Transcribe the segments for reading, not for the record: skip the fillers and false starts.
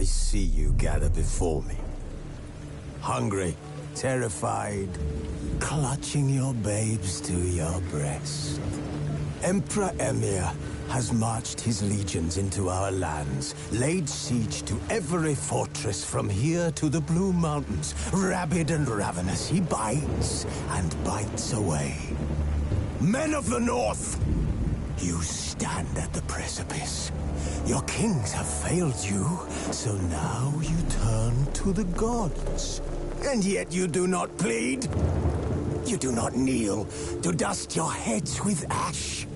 see you gather before me. Hungry, terrified, clutching your babes to your breast. Emperor Emir has marched his legions into our lands, laid siege to every fortress from here to the Blue Mountains. Rabid and ravenous, he bites and bites away. Men of the North, you stand at the precipice. Your kings have failed you, so now you turn to the gods. And yet you do not plead. You do not kneel to dust your heads with ash.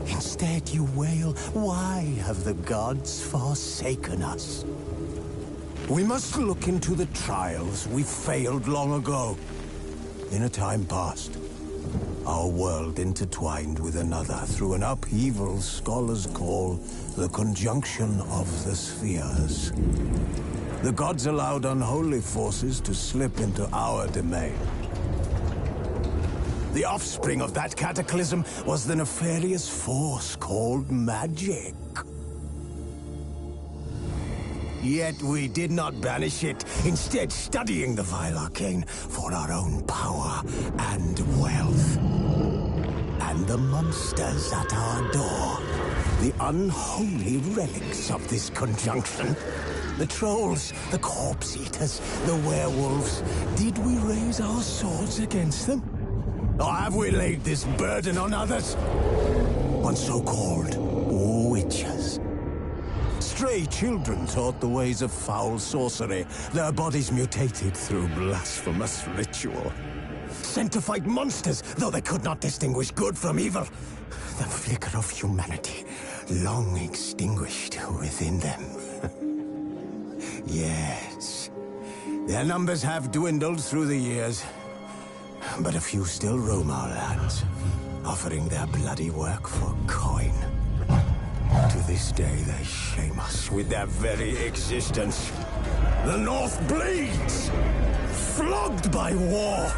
Instead you wail, why have the gods forsaken us? We must look into the trials we failed long ago. In a time past, our world intertwined with another through an upheaval scholars call the conjunction of the spheres. The gods allowed unholy forces to slip into our domain. The offspring of that cataclysm was the nefarious force called magic. Yet we did not banish it, instead studying the vile arcane for our own power and wealth. And the monsters at our door, the unholy relics of this conjunction. The trolls, the corpse-eaters, the werewolves. Did we raise our swords against them? Or have we laid this burden on others? On so-called witches. Stray children taught the ways of foul sorcery, their bodies mutated through blasphemous ritual. Sent to fight monsters, though they could not distinguish good from evil. The flicker of humanity, long extinguished within them. Yes, their numbers have dwindled through the years. But a few still roam our lands, offering their bloody work for coin. To this day, they shame us with their very existence. The North bleeds, flogged by war.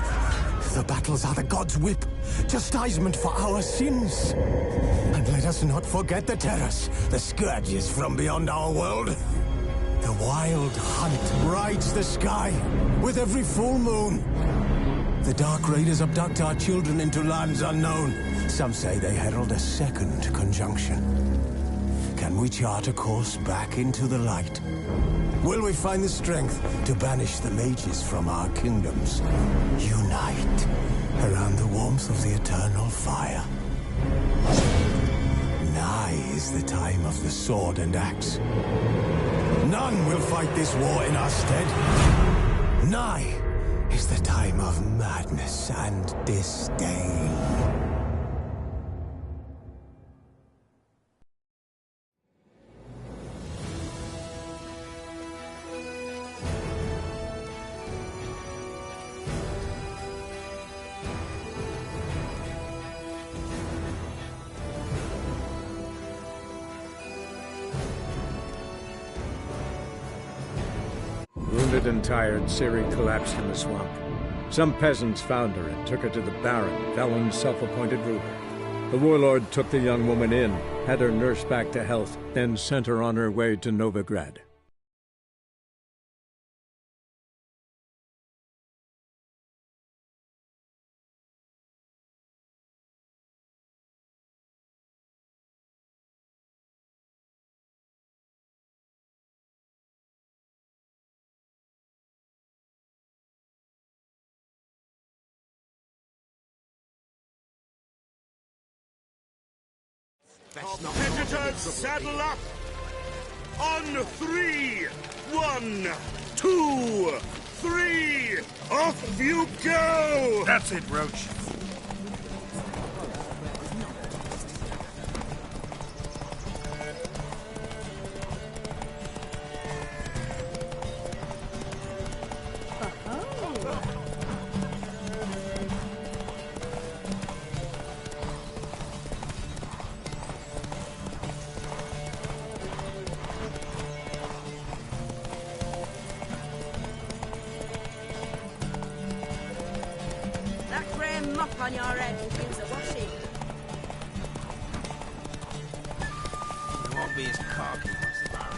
The battles are the gods' whip, chastisement for our sins. And let us not forget the terrors, the scourges from beyond our world. The wild hunt rides the sky with every full moon. The Dark Raiders abduct our children into lands unknown. Some say they herald a second conjunction. Can we chart a course back into the light? Will we find the strength to banish the mages from our kingdoms? Unite around the warmth of the eternal fire. Nigh is the time of the sword and axe. None will fight this war in our stead. Nigh is the time of madness and disdain. Wounded and tired, Ciri collapsed in the swamp. Some peasants found her and took her to the Baron, Valen's self-appointed ruler. The warlord took the young woman in, had her nursed back to health, then sent her on her way to Novigrad. Competitors, saddle up! On 3! 1, 2, 3! Off you go! That's it, Roach. Mop on your head and use a washing. You won't be as cocky once the Baron.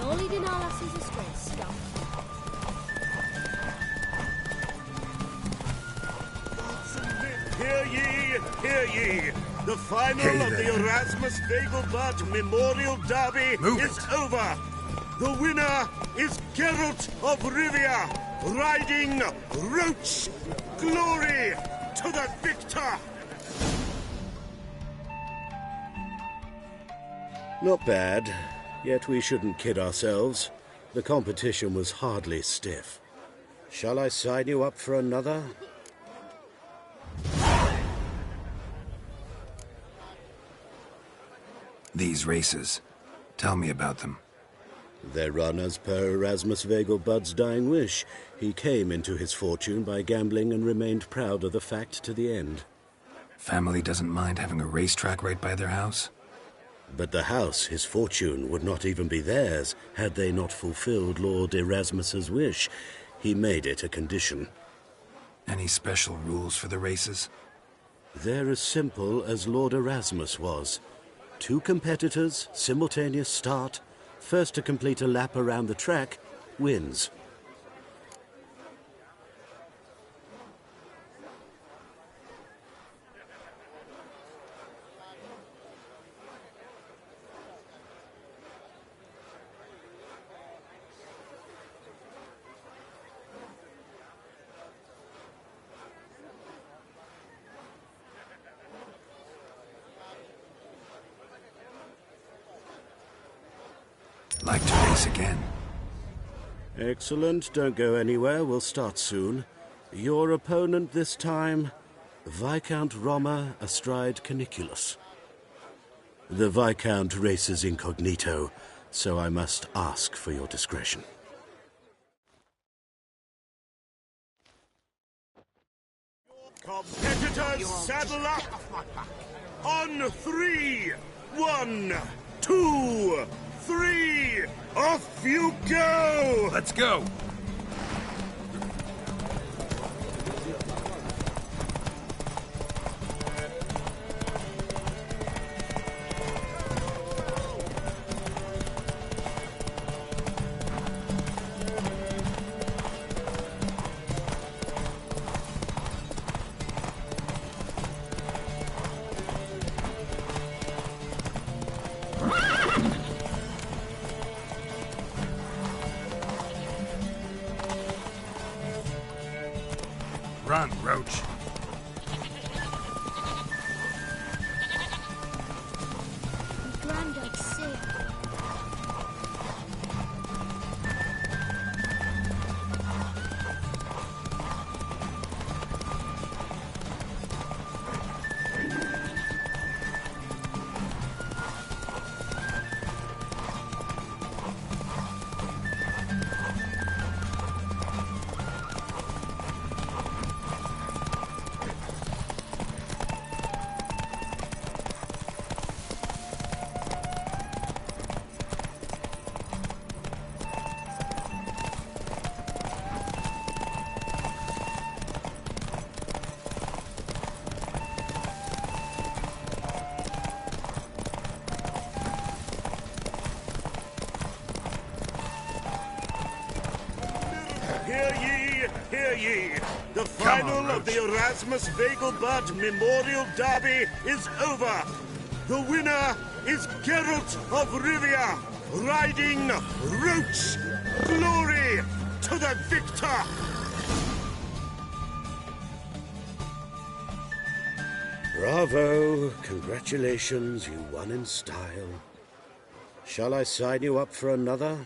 No leading our lasses astray, stop. Hear ye, hear ye. The final of the Erasmus Vegelbud Memorial Derby is over. The winner is Geralt of Rivia, riding Roach. Glory to the victor! Not bad, yet we shouldn't kid ourselves. The competition was hardly stiff. Shall I sign you up for another? These races. Tell me about them. They're run as per Erasmus Vegelbud's dying wish. He came into his fortune by gambling and remained proud of the fact to the end. Family doesn't mind having a racetrack right by their house? But the house, his fortune, would not even be theirs had they not fulfilled Lord Erasmus's wish. He made it a condition. Any special rules for the races? They're as simple as Lord Erasmus was. 2 competitors, simultaneous start. First to complete a lap around the track wins. Like to race again? Excellent. Don't go anywhere. We'll start soon. Your opponent this time, Viscount Roma astride Caniculus. The Viscount races incognito, so I must ask for your discretion. Competitors, saddle up! On 3, 1, 2, 3, off you go! Let's go! Run, Roach. Granddad's sick. Hear ye! The final of the Erasmus Vegelbud Memorial Derby is over! The winner is Geralt of Rivia, riding Roach! Glory to the victor! Bravo! Congratulations, you won in style. Shall I sign you up for another?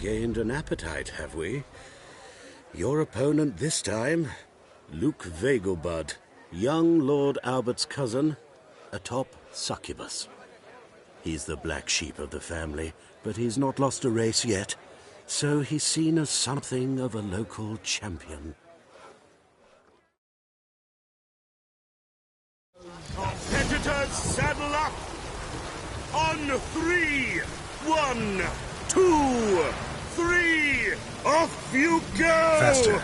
gained an appetite, have we? Your opponent this time, Luke Vegelbud, young Lord Albert's cousin, atop succubus. He's the black sheep of the family, but he's not lost a race yet, so he's seen as something of a local champion. Competitors, saddle up! On 3! 1, 2, 3! Off you go! Faster.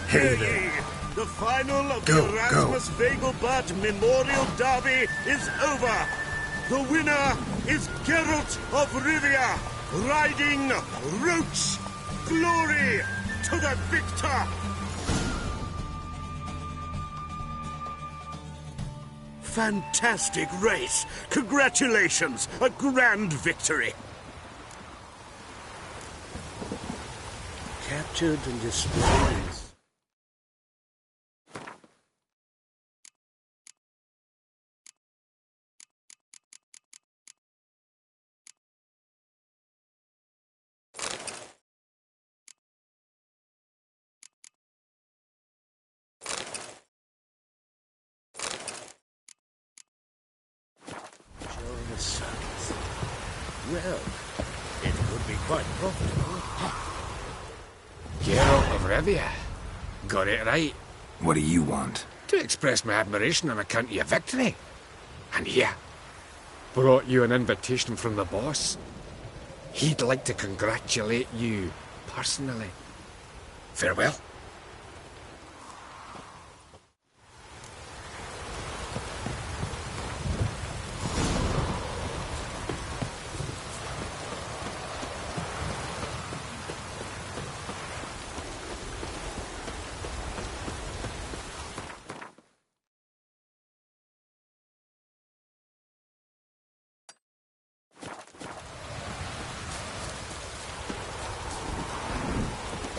Hear ye! The final of the Erasmus Vegelbud Memorial Derby is over. The winner is Geralt of Rivia, riding Roach. Glory to the victor! Fantastic race! Congratulations! A grand victory! Captured and destroyed. Well, it would be quite profitable. Geralt of Rivia. Got it right. What do you want? To express my admiration on account of your victory. And here, brought you an invitation from the boss. He'd like to congratulate you personally. Farewell.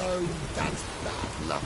Oh, that's bad luck.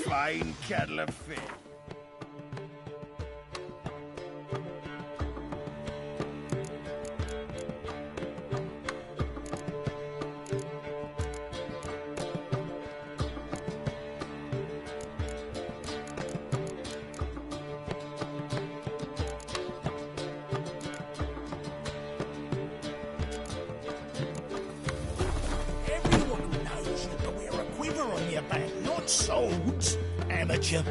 fine kettle of fish. Everyone knows you to wear a quiver on your back, not swords, amateur.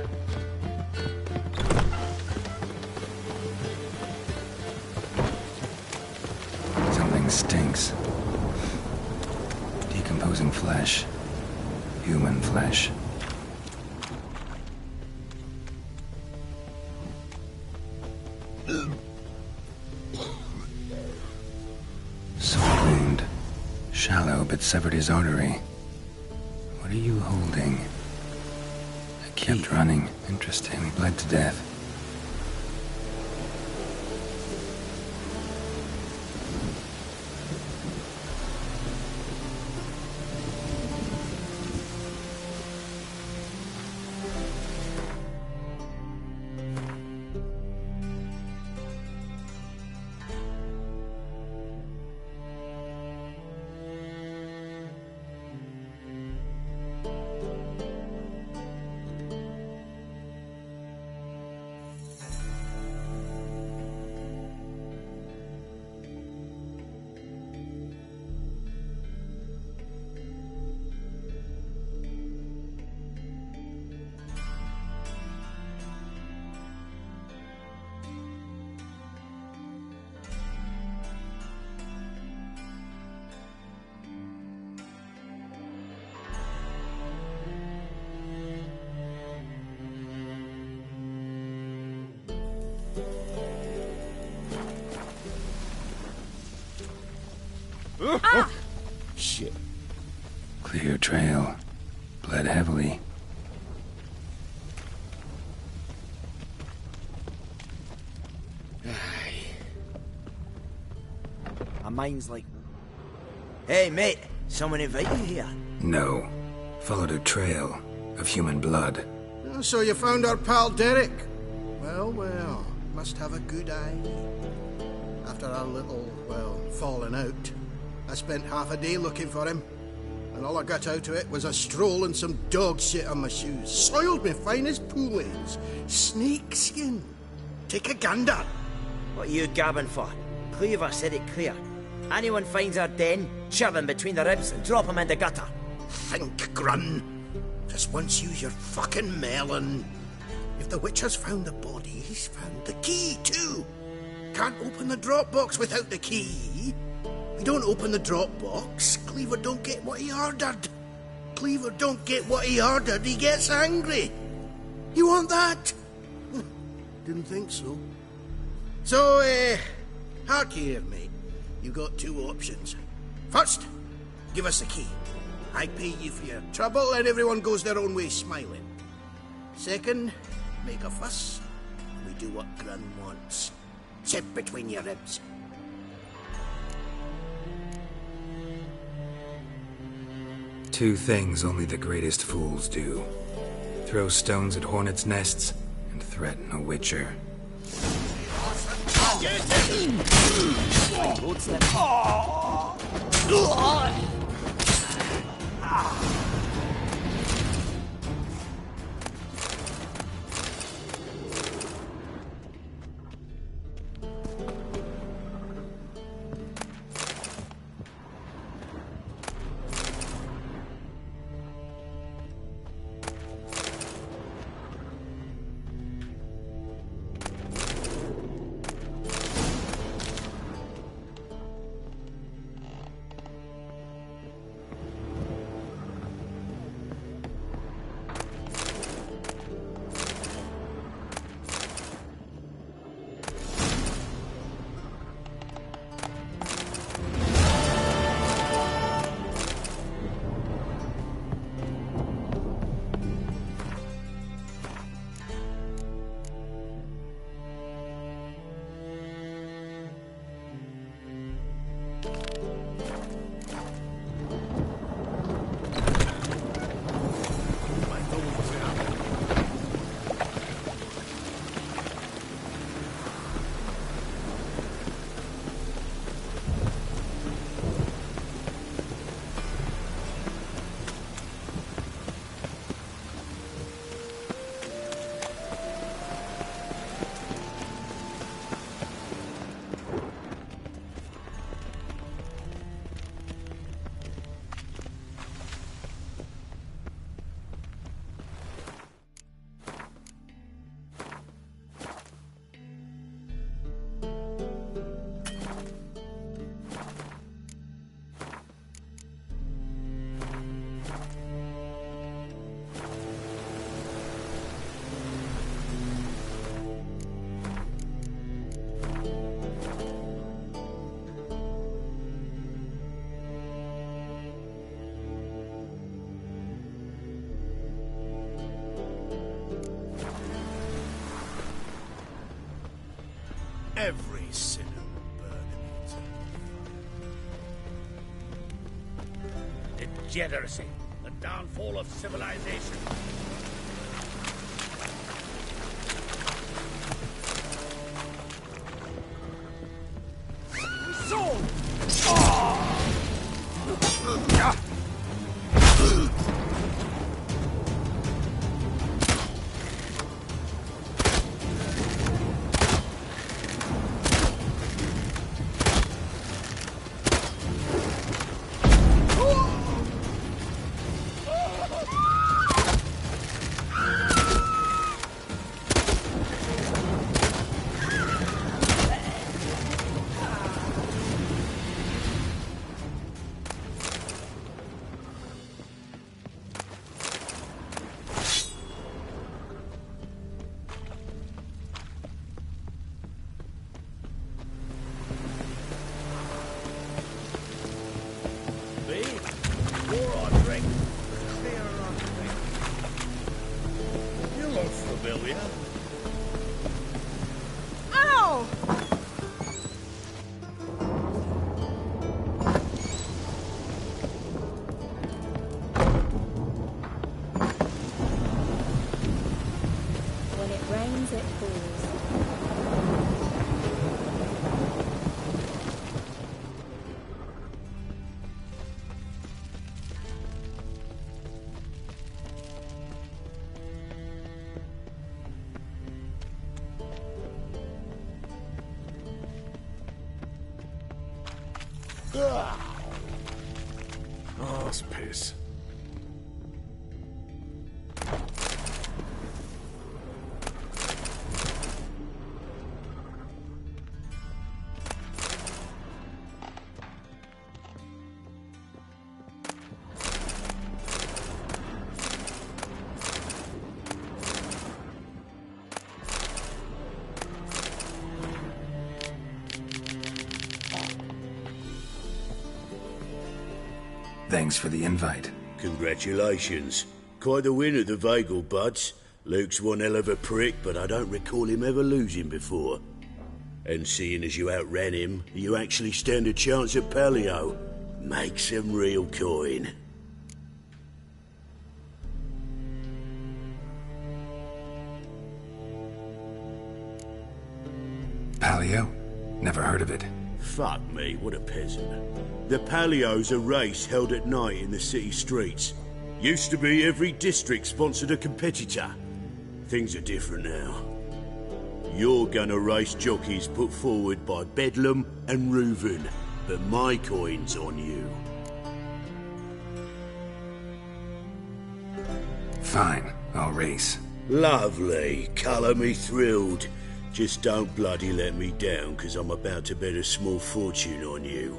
Something stinks. Decomposing flesh. Human flesh. Sword wound. Shallow, but severed his artery. What are you holding? I kept running. Interesting. Bled to death. Shit. Clear trail. Bled heavily. My mind's like... Hey, mate, someone invite you here? No. Followed a trail of human blood. So you found our pal Derek? Well, well, must have a good eye. After our little, well, falling out, I spent half a day looking for him. And all I got out of it was a stroll and some dog shit on my shoes. Soiled me fine as poolades. Snake skin. Take a gander. What are you gabbing for? Cleaver said it clear. Anyone finds our den, shove him between the ribs and drop him in the gutter. Think, Grun. Just once use your fucking melon. If the witch has found the body, he's found the key too. Can't open the drop box without the key. We don't open the drop box, Cleaver don't get what he ordered. Cleaver don't get what he ordered, he gets angry. You want that? Didn't think so. So, hark here, mate. You got two options. First, give us the key. I pay you for your trouble and everyone goes their own way smiling. Second, make a fuss. We do what Grun wants. Sit between your ribs. Two things only the greatest fools do. Throw stones at hornets' nests and threaten a witcher. Every sinner will burn in eternal fire. Degeneracy, the downfall of civilization. Oh, it's piss. Thanks for the invite. Congratulations. Quite the winner, the Vagel Buds. Luke's one hell of a prick, but I don't recall him ever losing before. And seeing as you outran him, you actually stand a chance at Paleo. Make some real coin. Paleo? Never heard of it. Fuck me, what a peasant. The Paleo's a race held at night in the city streets. Used to be every district sponsored a competitor. Things are different now. You're gonna race jockeys put forward by Bedlam and Reuven, but my coin's on you. Fine, I'll race. Lovely, colour me thrilled. Just don't bloody let me down, 'cause I'm about to bet a small fortune on you.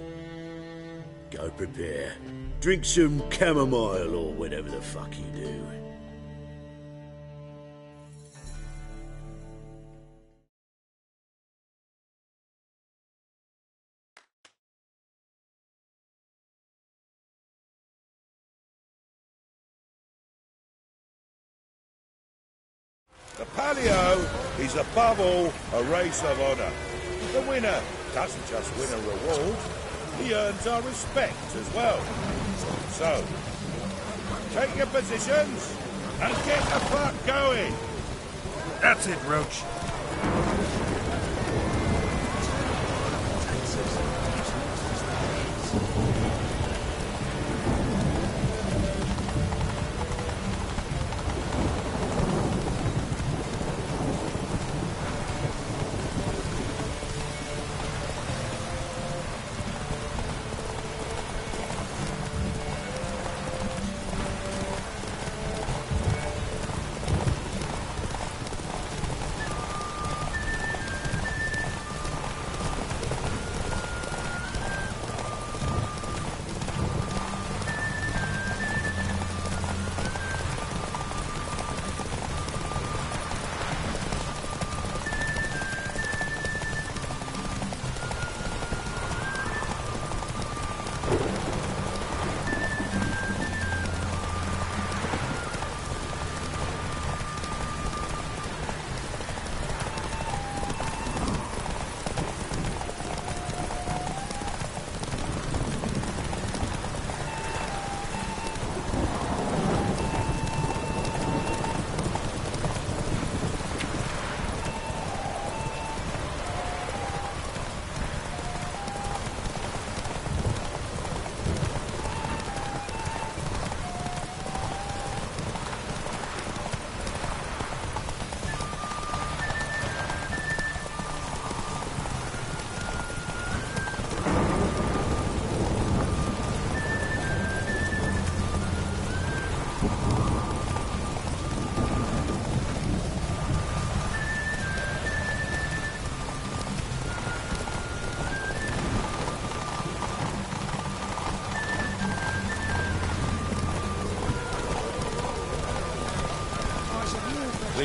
Go prepare. Drink some chamomile or whatever the fuck you do. The Paleo is above all a race of honour. The winner doesn't just win a reward, he earns our respect as well. So, take your positions and get the fuck going. That's it, Roach.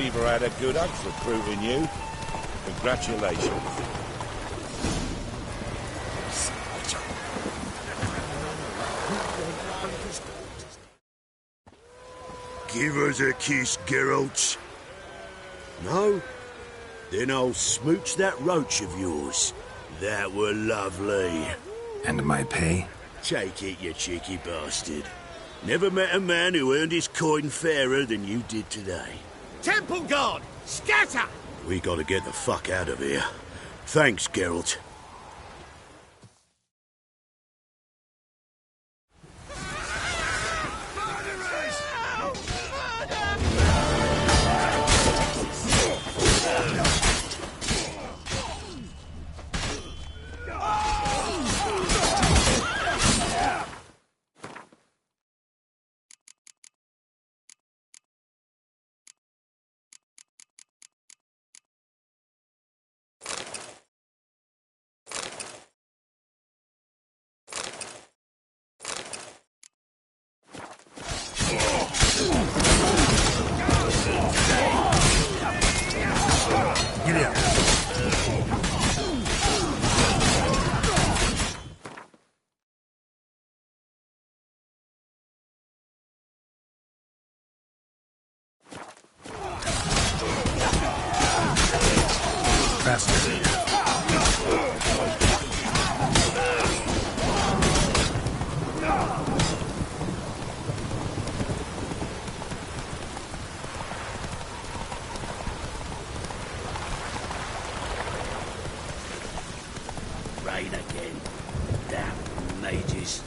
Reaver had a good hug recruiting you. Congratulations. Give us a kiss, Geralt. No? Then I'll smooch that roach of yours. That were lovely. And my pay? Take it, you cheeky bastard. Never met a man who earned his coin fairer than you did today. Temple Guard, scatter! We gotta get the fuck out of here. Thanks, Geralt. Rain again. Damn mages.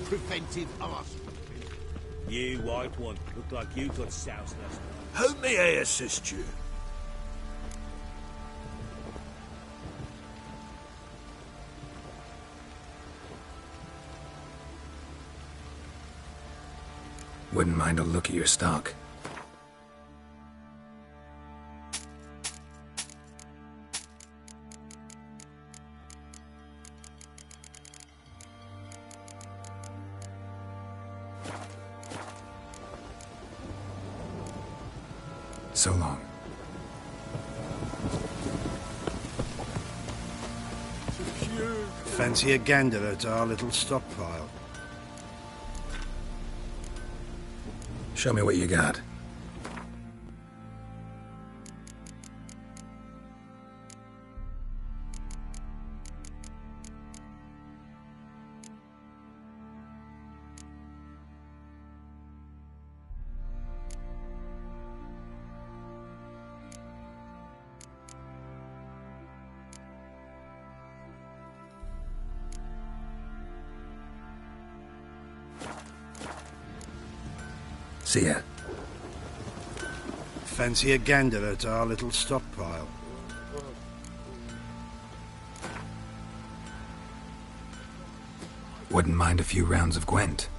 Preventive arsehole. You white one. Look like you got soused last night. How may I assist you? Wouldn't mind a look at your stock. So long. Fancy a gander at our little stockpile. Show me what you got. See ya. Fancy a gander at our little stockpile. Wouldn't mind a few rounds of Gwent.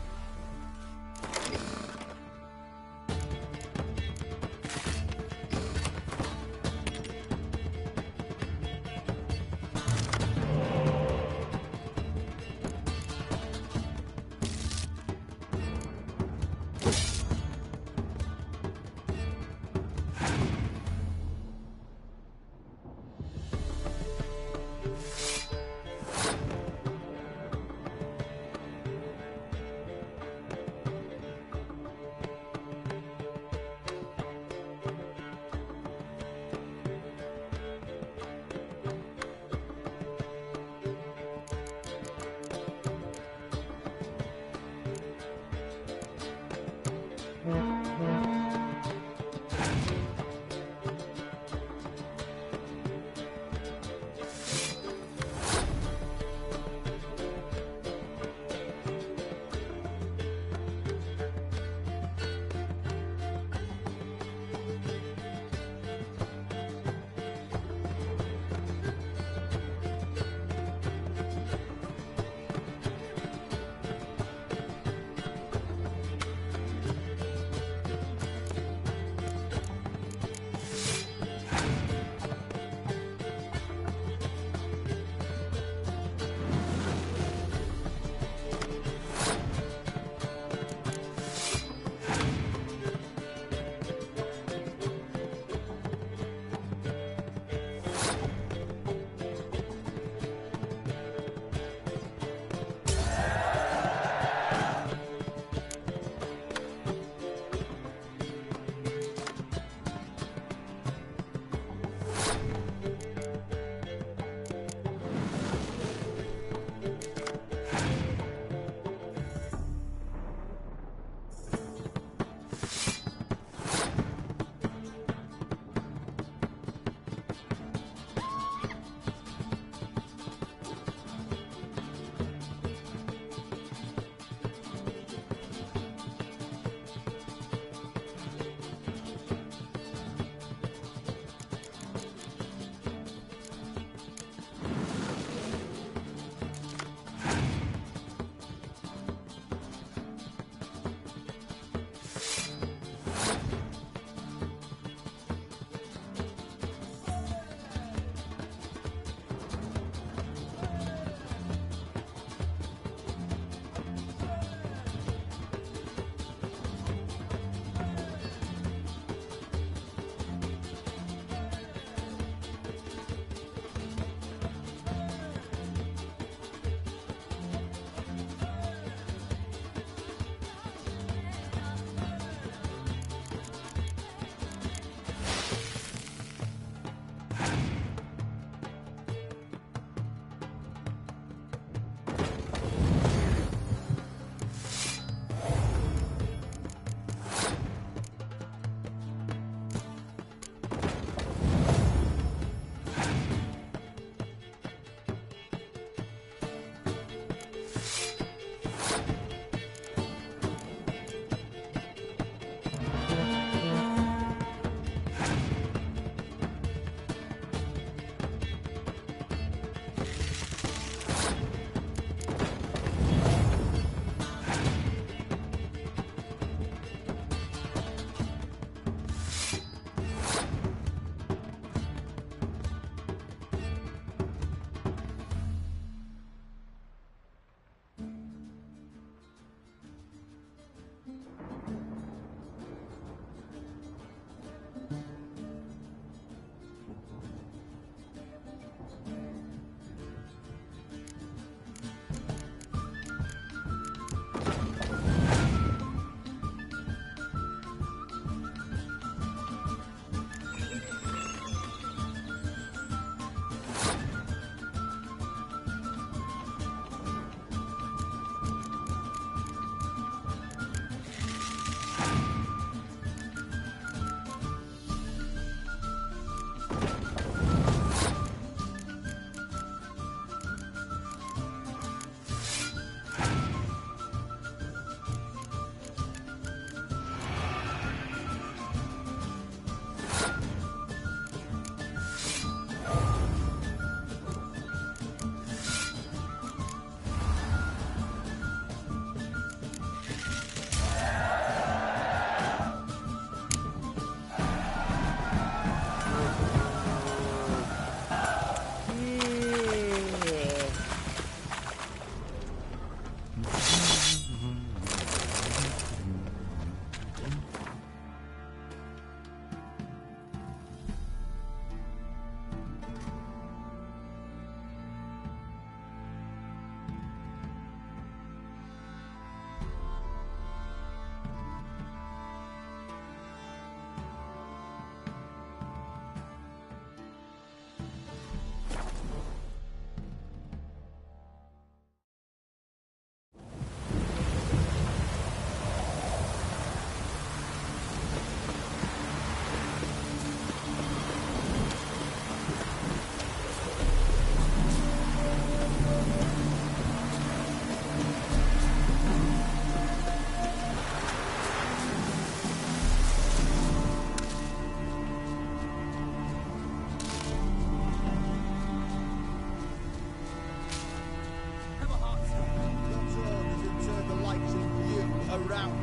round.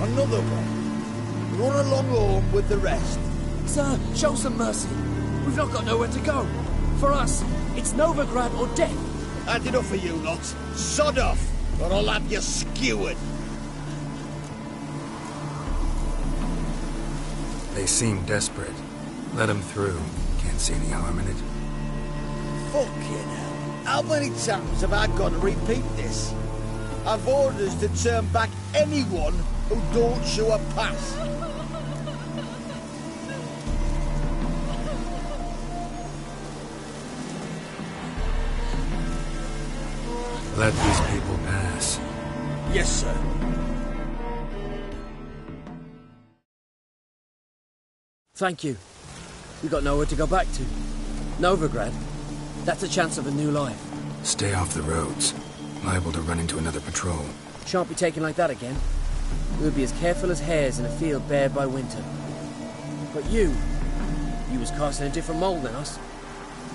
Another one. Run along home with the rest. Sir, show some mercy. We've not got nowhere to go. For us, it's Novigrad or death. That's enough for you lots. Sod off, or I'll have you skewered. They seem desperate. Let them through. Can't see any harm in it. Fucking hell. How many times have I got to repeat this? I've orders to turn back anyone who don't show a pass. Let these people pass. Yes, sir. Thank you. We got nowhere to go back to. Novigrad. That's a chance of a new life. Stay off the roads. Liable to run into another patrol. Shan't be taken like that again. We'll be as careful as hares in a field bared by winter. But you was cast in a different mould than us.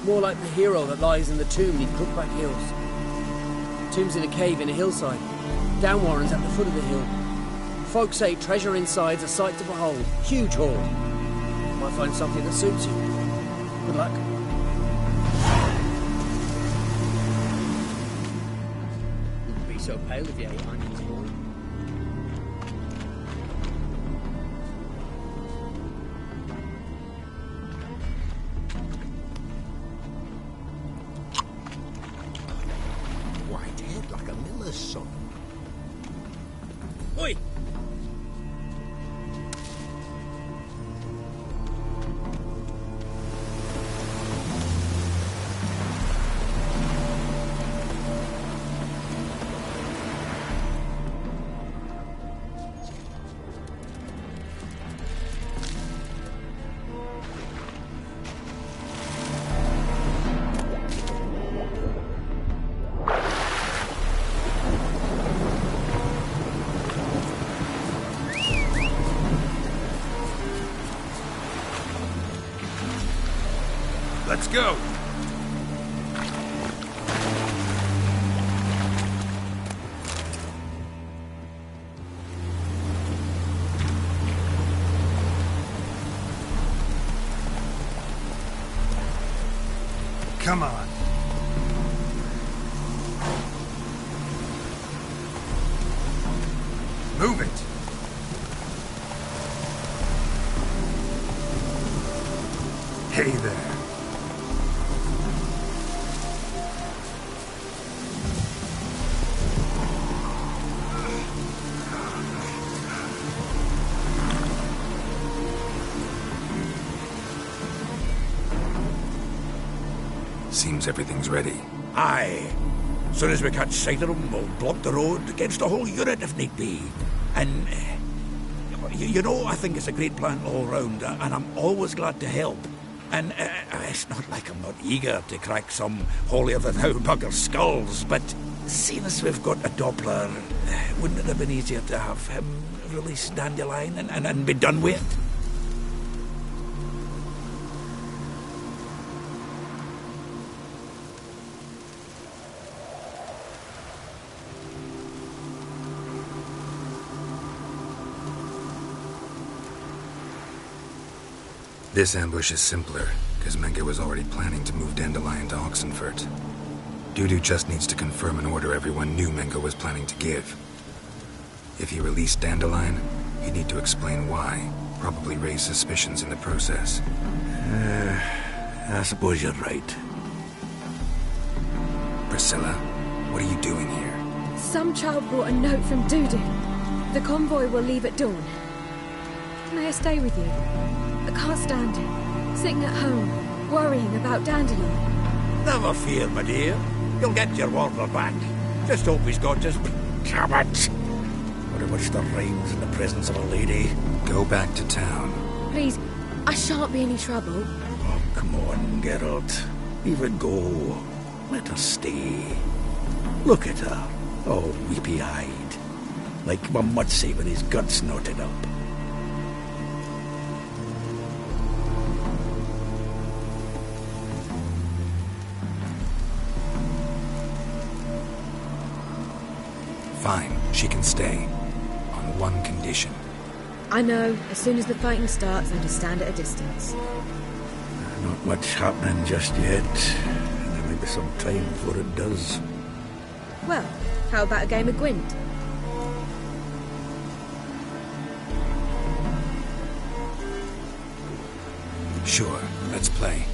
More like the hero that lies in the tomb neath Crookback Hills. Tomb's in a cave in a hillside. Downwarren's at the foot of the hill. Folk say treasure inside's a sight to behold. Huge hoard. Might find something that suits you. Good luck. Wouldn't be so pale if you ate onions, boy. White head like a miller's son. Oi! Let's go! Come on. Move it! Hey there. Seems everything's ready. Aye. Soon as we catch sight of them, we'll block the road against the whole unit if need be. And, you know, I think it's a great plan all round, and I'm always glad to help. And it's not like I'm not eager to crack some holier-than-thou bugger's skulls, but seeing as we've got a Doppler, wouldn't it have been easier to have him release Dandelion and be done with it? This ambush is simpler, because Menke was already planning to move Dandelion to Oxenfurt. Dudu just needs to confirm an order everyone knew Menke was planning to give. If he released Dandelion, he'd need to explain why, probably raise suspicions in the process. I suppose you're right. Priscilla, what are you doing here? Some child brought a note from Dudu. The convoy will leave at dawn. May I stay with you? I can't stand it. Sitting at home, worrying about Dandelion. Never fear, my dear. You'll get your warder back. Just hope he's got his... Damn it! What a wish there rhymes in the presence of a lady. Go back to town. Please, I shan't be any trouble. Oh, come on, Geralt. Leave it go. Let her stay. Look at her, all weepy-eyed. Like one might say with his guts knotted up. Fine, she can stay. On one condition. I know. As soon as the fighting starts, I'm to stand at a distance. Not much happening just yet. There may be some time before it does. Well, how about a game of Gwent? Sure, let's play.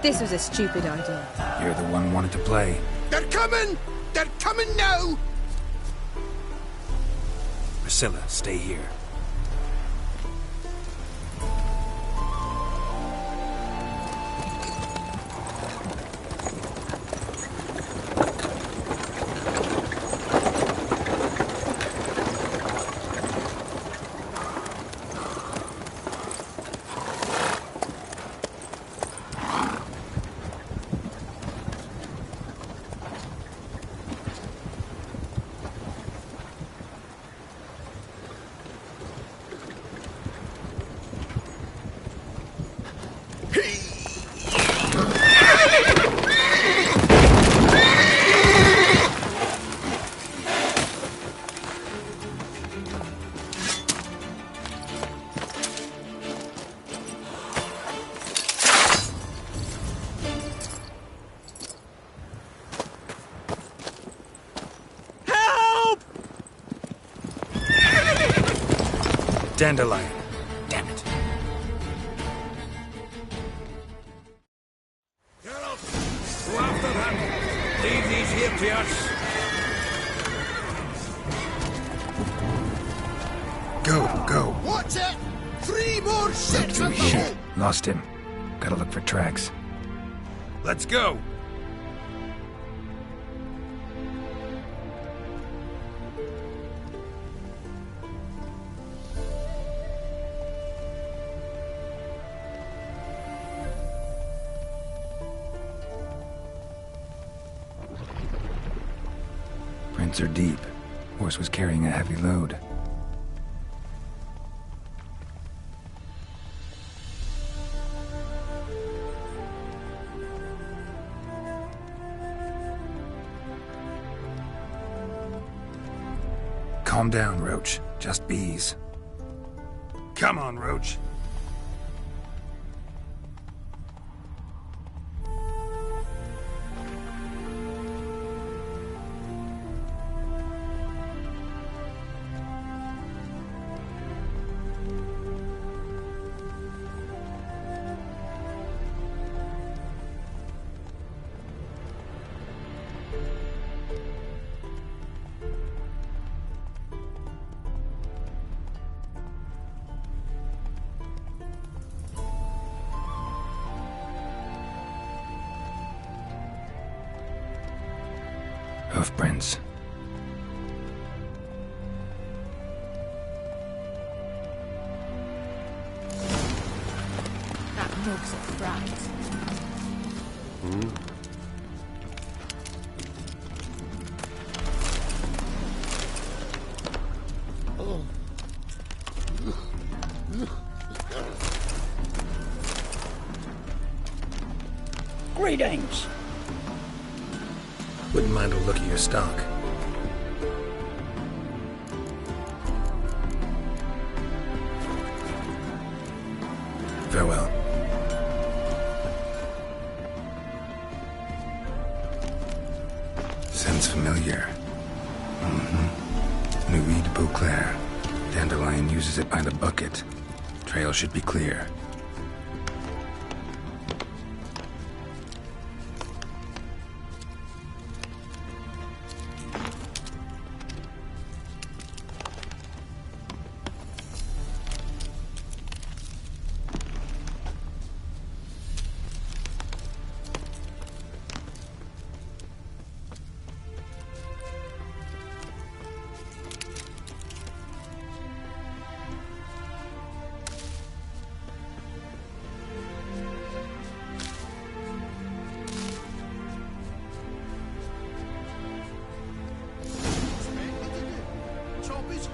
This was a stupid idea. You're the one wanted to play. They're coming! They're coming now! Priscilla, stay here. Dandelion. Damn it. Geralt! Go after them! Leave these here to us! Go. Watch it! 3 more ships at the Shit. hole! Lost him. Gotta look for tracks. Let's go! Prints are deep. Horse was carrying a heavy load. Calm down, Roach. Just bees. Come on, Roach. Hoofprints. That mug's a fright. Greetings. Wouldn't mind a look at your stock. Farewell. Sounds familiar. Nuit de Beauclair. Dandelion uses it by the bucket. Trail should be clear.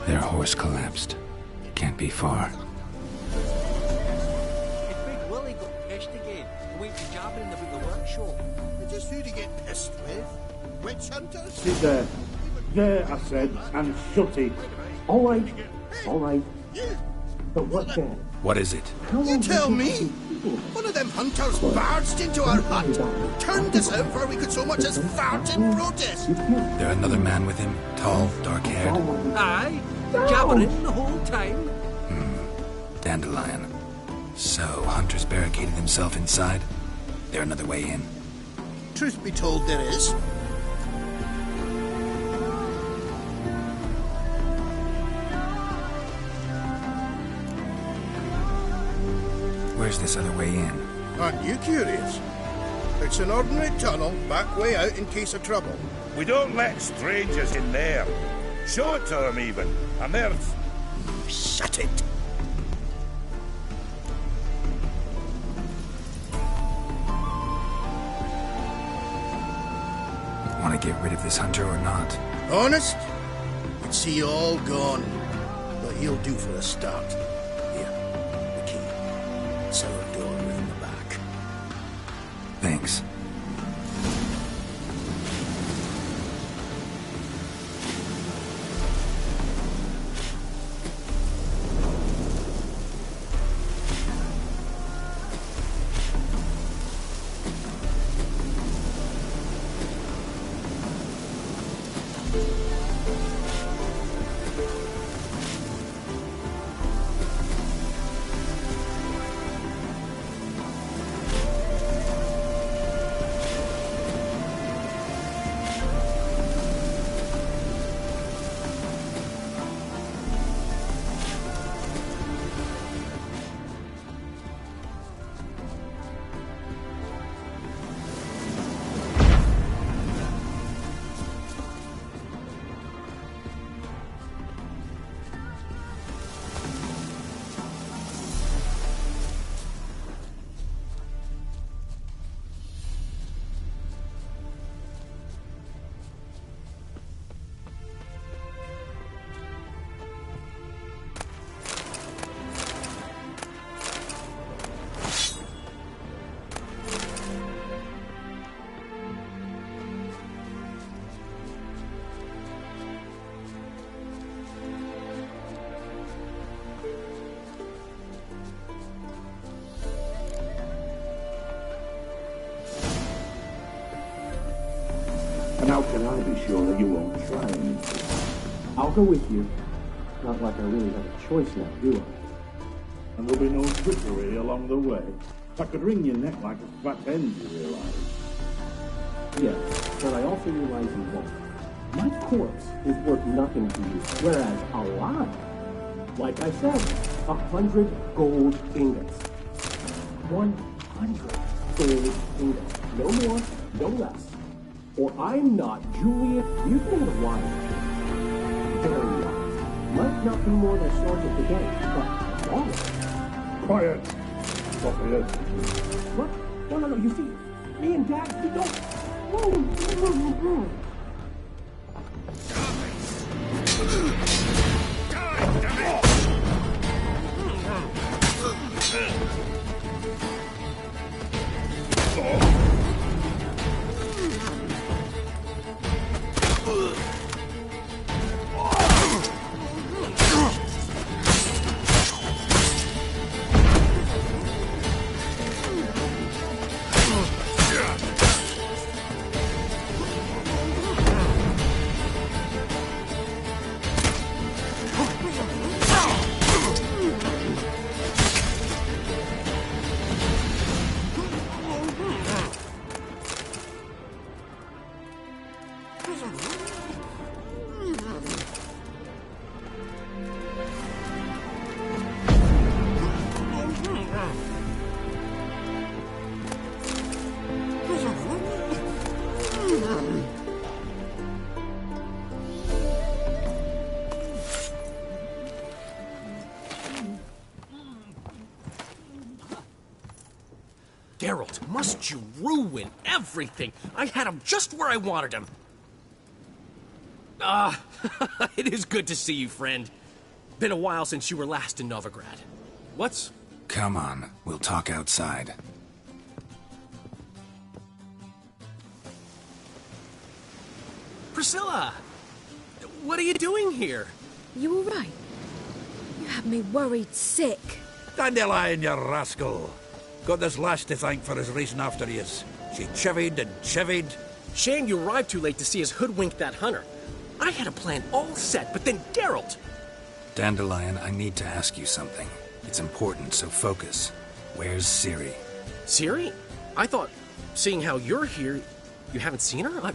Their horse collapsed. Can't be far. If Big Willie got pissed again and went to jabbering about the workshop. Just who to get pissed with? Witch hunters? Sit there. There, I said, and shut it. All right. But what then? What is it? You tell me! One of them hunters barged into our hut, turned us out before we could so much as fart in protest. There another man with him? Tall, dark-haired? Aye, jabbering the whole time. Dandelion. So, Hunter's barricaded himself inside? There another way in? Truth be told, there is. Where's this other way in? Aren't you curious? It's an ordinary tunnel, back way out in case of trouble. We don't let strangers in there. Show it to them, even. And there's... Shut it! Want to get rid of this hunter or not? Honest? We'd see you all gone. But he'll do for a start. Here, the key. Cellar door round the back. Thanks. And how can I be sure that you won't try anything? I'll go with you. Not like I really have a choice now, do I? And there'll be no trickery along the way. I could wring your neck like a fat hen, you realise? Yes, but I also realize you won't. My corpse is worth nothing to you, whereas alive, like I said, 100 gold ingots. 100 gold ingots. No more, no less. Or I'm not Juliet. You've made a wise. Very wise. Might not be more than sergeant today, but wise. Quiet! Stop here. What? No, you see, me and Dad, we don't... Whoa. Geralt, must you ruin everything? I had him just where I wanted him. It is good to see you, friend. Been a while since you were last in Novigrad. What's... Come on, we'll talk outside. Priscilla! What are you doing here? You all right? You have me worried sick. Dandelion, you rascal! Got this lass to thank for his racing after yous. She chivied and chivied. Shame you arrived too late to see us hoodwink that hunter. I had a plan all set, but then Geralt... Dandelion, I need to ask you something. It's important, so focus. Where's Ciri? Ciri? I thought, seeing how you're here, you haven't seen her?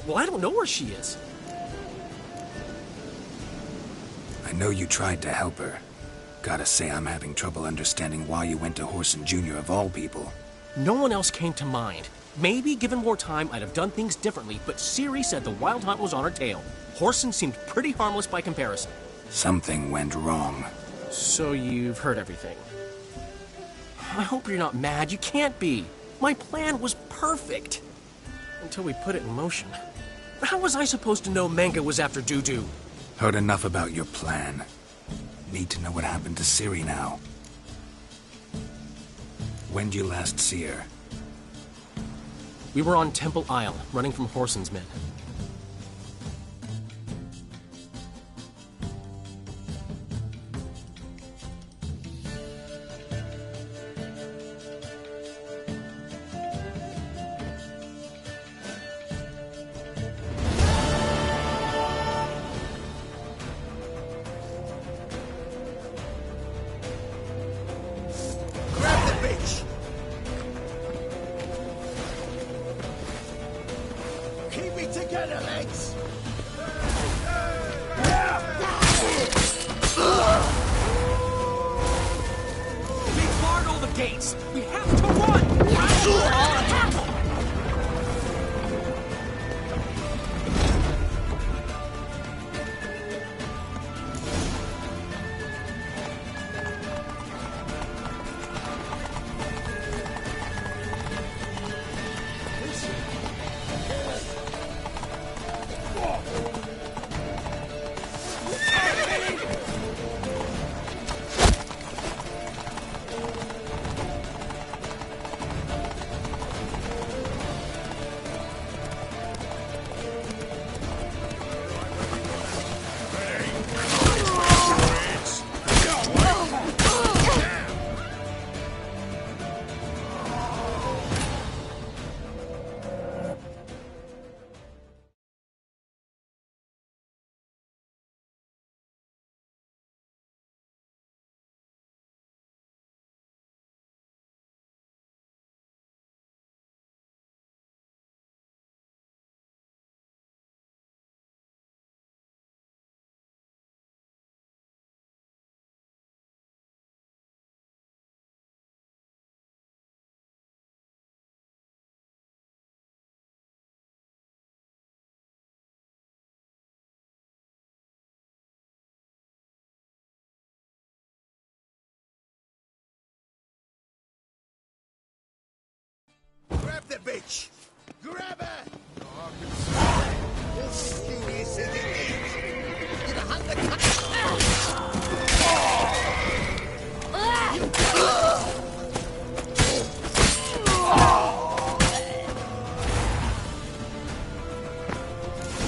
Well, I don't know where she is. I know you tried to help her. Gotta say, I'm having trouble understanding why you went to Whoreson Jr. of all people. No one else came to mind. Maybe, given more time, I'd have done things differently, but Ciri said the Wild Hunt was on her tail. Whoreson seemed pretty harmless by comparison. Something went wrong. So you've heard everything. I hope you're not mad. You can't be. My plan was perfect. Until we put it in motion. How was I supposed to know Manga was after Dudu? Heard enough about your plan. Need to know what happened to Ciri now. When'd you last see her? We were on Temple Isle, running from Whoreson's men. We have to run! the bitch! Grab her! You'll skew you so the edge. You'd have the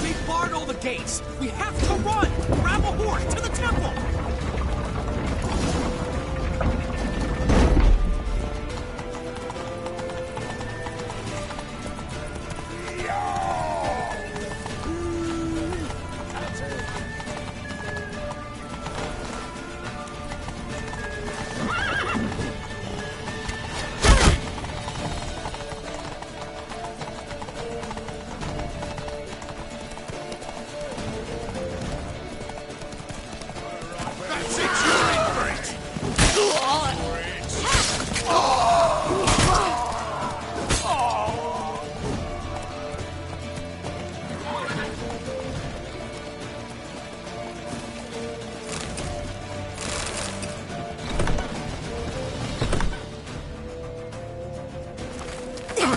We barred all the gates! We have to run! Grab a horse to the temple!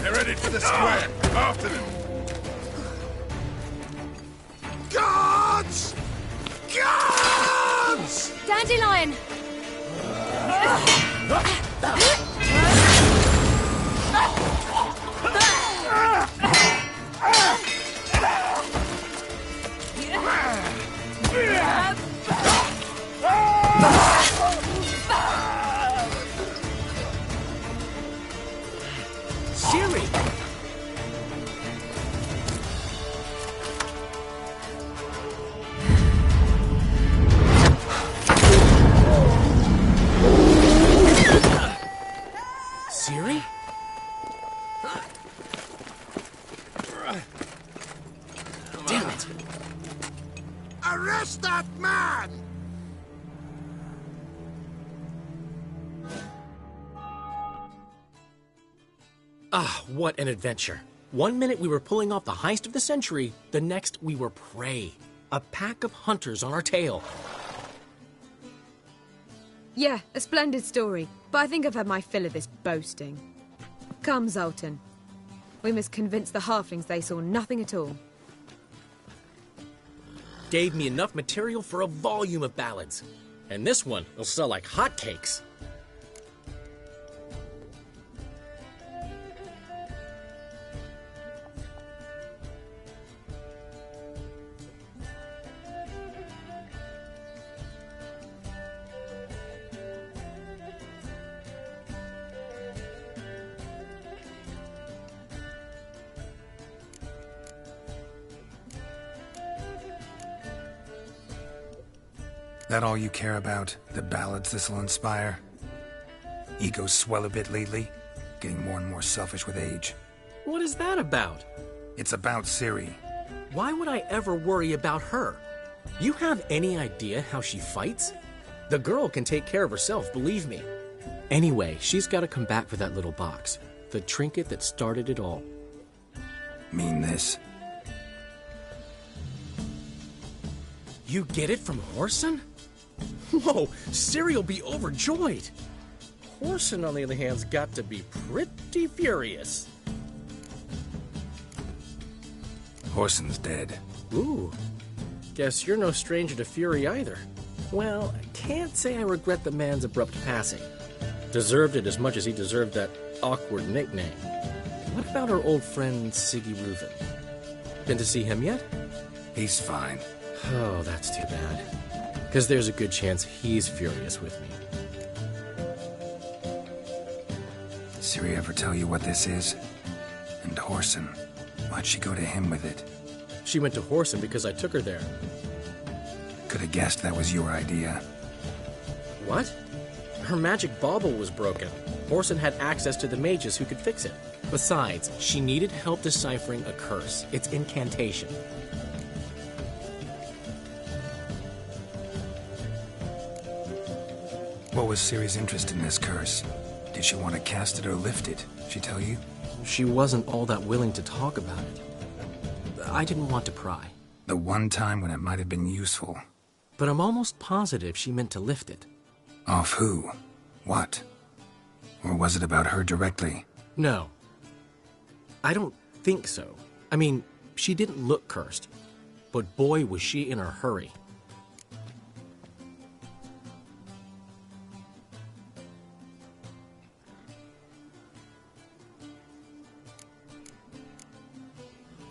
They're headed for the square. After them. Guards! Guards! Dandelion! Siri! Siri? Damn it! Arrest that man! Ah, what an adventure. 1 minute we were pulling off the heist of the century, the next we were prey. A pack of hunters on our tail. Yeah, a splendid story, but I think I've had my fill of this boasting. Come, Zoltan. We must convince the halflings they saw nothing at all. Gave me enough material for a volume of ballads. And this one will sell like hotcakes. That all you care about? The ballads this'll inspire? Egos swell a bit lately? Getting more and more selfish with age. What is that about? It's about Ciri. Why would I ever worry about her? You have any idea how she fights? The girl can take care of herself, believe me. Anyway, she's got to come back for that little box. The trinket that started it all. Mean this? You get it from Whoreson? Whoa, Ciri will be overjoyed. Whoreson, on the other hand, has got to be pretty furious. Whoreson's dead. Ooh. Guess you're no stranger to fury either. Well, I can't say I regret the man's abrupt passing. Deserved it as much as he deserved that awkward nickname. What about our old friend Siggy Reuven? Been to see him yet? He's fine. Oh, that's too bad. Because there's a good chance he's furious with me. Ciri ever tell you what this is? And Whoreson, why'd she go to him with it? She went to Whoreson because I took her there. Could have guessed that was your idea. What? Her magic bauble was broken. Whoreson had access to the mages who could fix it. Besides, she needed help deciphering a curse. Its incantation. What was Ciri's interest in this curse? Did she want to cast it or lift it? She tell you? She wasn't all that willing to talk about it. I didn't want to pry. The one time when it might have been useful. But I'm almost positive she meant to lift it. Off who? What? Or was it about her directly? No. I don't think so. I mean, she didn't look cursed. But boy, was she in a hurry.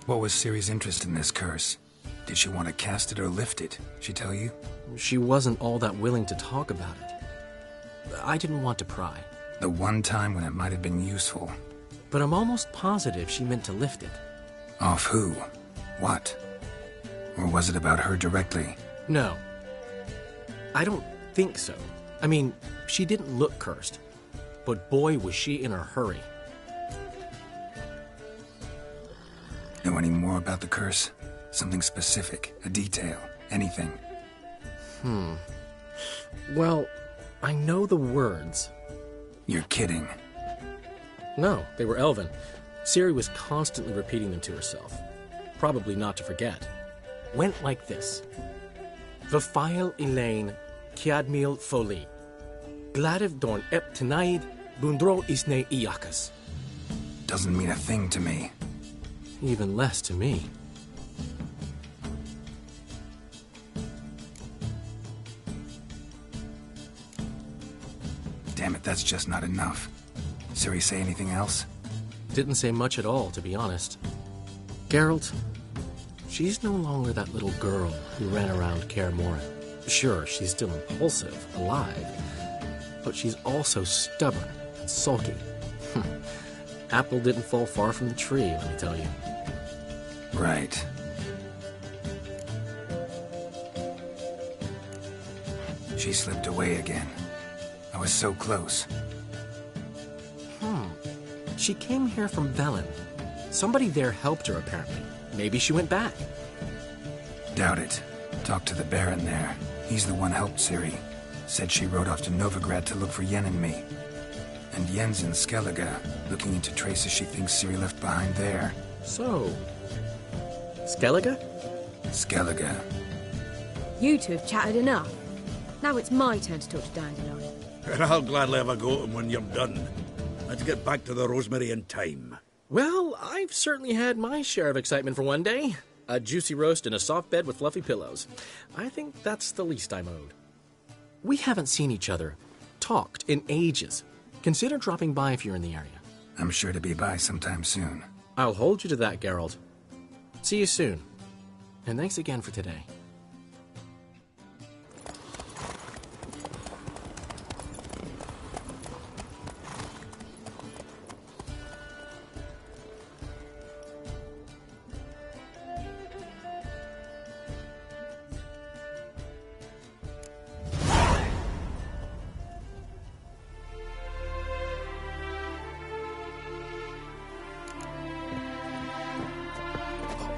What was Ciri's interest in this curse? Did she want to cast it or lift it? She tell you? She wasn't all that willing to talk about it. I didn't want to pry. The one time when it might have been useful. But I'm almost positive she meant to lift it. Off who? What? Or was it about her directly? No. I don't think so. I mean, she didn't look cursed. But boy, was she in a hurry. Know any more about the curse? Something specific, a detail, anything? Well, I know the words. You're kidding. No, they were Elven. Ciri was constantly repeating them to herself. Probably not to forget. Went like this. Vafile Elaine, Kiadmil Foli. Gladiv Dorn Ep Tenaid, Bundro Isne Iakas. Doesn't mean a thing to me. Even less to me. Damn it, that's just not enough. Ciri say anything else? Didn't say much at all, to be honest. Geralt, she's no longer that little girl who ran around Kaer Morhen. Sure, she's still impulsive, alive, but she's also stubborn and sulky. Apple didn't fall far from the tree, let me tell you. Right. She slipped away again. I was so close. She came here from Velen. Somebody there helped her, apparently. Maybe she went back. Doubt it. Talked to the Baron there. He's the one helped Ciri. Said she rode off to Novigrad to look for Yen and me. And Yen's in Skellige, looking into traces she thinks Ciri left behind there. So... Skellige? Skellige. You two have chatted enough. Now it's my turn to talk to Dandelion. And I'll gladly have a go at him when you're done. Let's get back to the Rosemary in time. Well, I've certainly had my share of excitement for one day. A juicy roast in a soft bed with fluffy pillows. I think that's the least I'm owed. We haven't seen each other, talked in ages. Consider dropping by if you're in the area. I'm sure to be by sometime soon. I'll hold you to that, Geralt. See you soon. And thanks again for today.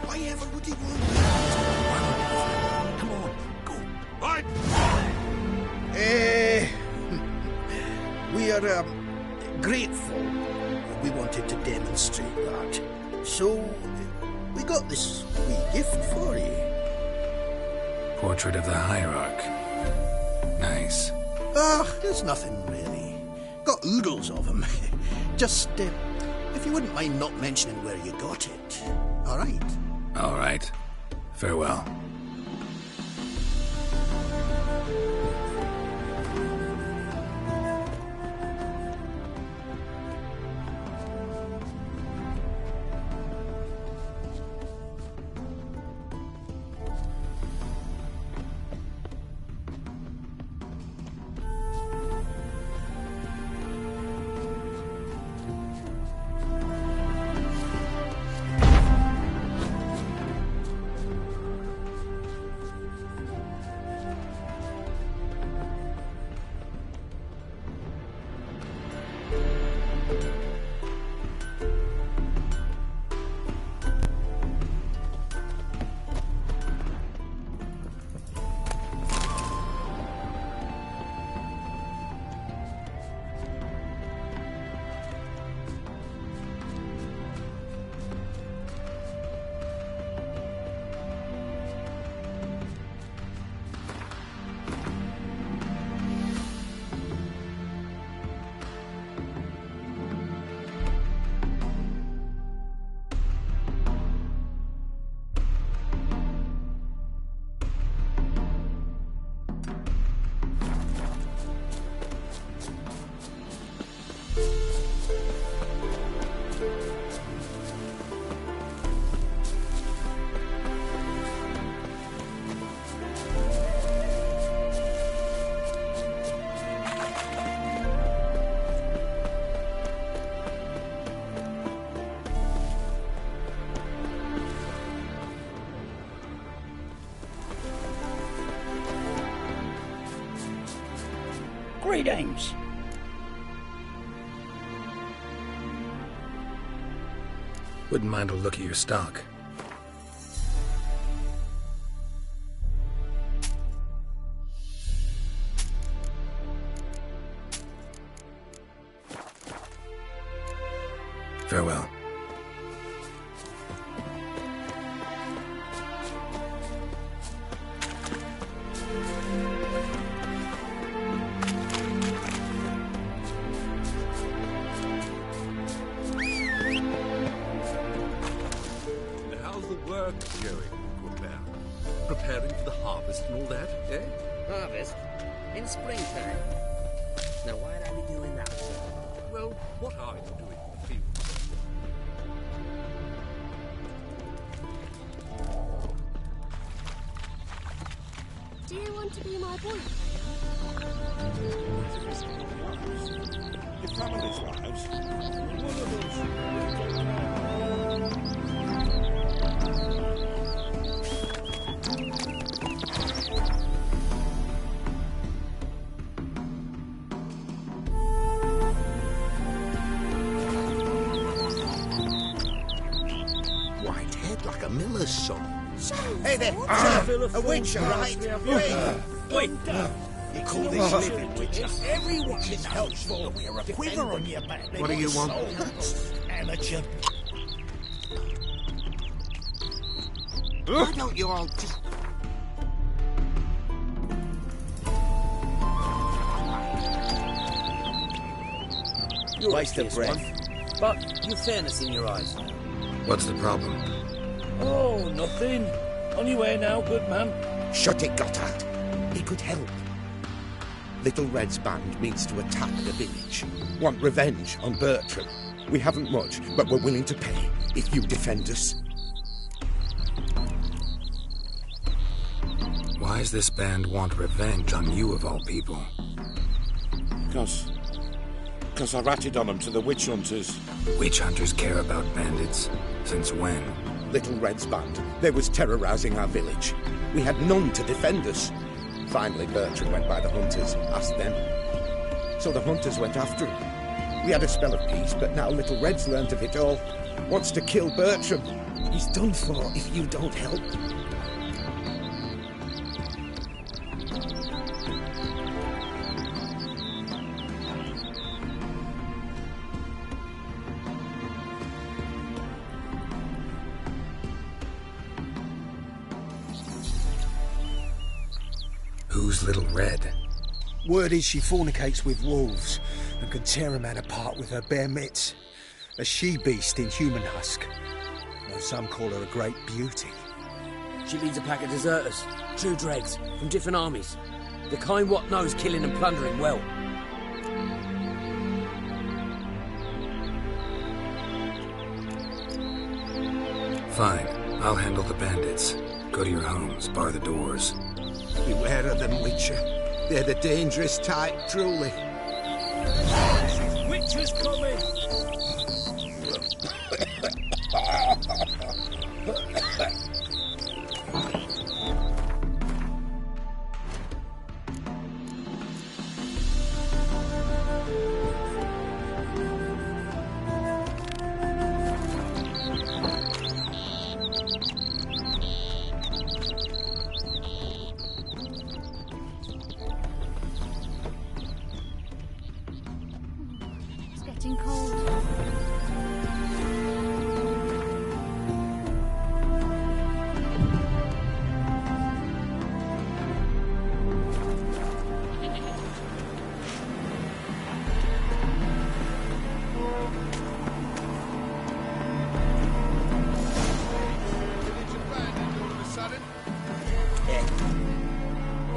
Whatever would he want? Come on, go. Right. We are grateful. We wanted to demonstrate that. So, we got this wee gift for you. Portrait of the Hierarch. Nice. There's nothing really. Got oodles of them. Just, if you wouldn't mind not mentioning where you got it. All right. All right. Farewell. Greetings. Wouldn't mind a look at your stock. Farewell. How's the work going, good man? Preparing for the harvest and all that, eh? Harvest? In springtime? Now why'd I be doing that? Well, what are you doing in the field? Do you want to be my boyfriend? The family's lives. One of White head like a miller's son. Hey there, a witch, all right? Wait. You call this living witcher? Everyone is helpful. Wear a quiver on your back. What do you want? Amateur. Why don't you all just... You're Waste of this breath. one, but you've fairness in your eyes. What's the problem? Oh, nothing. On your way now, good man. Shut it, Gotthard. He could help. Little Red's band means to attack the village. Want revenge on Bertram. We haven't much, but we're willing to pay if you defend us. Why does this band want revenge on you of all people? Because I ratted on them to the witch hunters. Witch hunters care about bandits. Since when? Little Red's band. They was terrorizing our village. We had none to defend us. Finally, Bertram went by the hunters, asked them. So the hunters went after him. We had a spell of peace, but now Little Red's learnt of it all. Wants to kill Bertram. He's done for if you don't help. Who's Little Red? Word is she fornicates with wolves and can tear a man apart with her bare mitts. A she-beast in human husk. Though some call her a great beauty. She leads a pack of deserters, true dregs, from different armies. The kind what knows killing and plundering well. Fine. I'll handle the bandits. Go to your homes, bar the doors. Beware of them, Witcher. They're the dangerous type, truly. Witcher's coming. It's getting cold.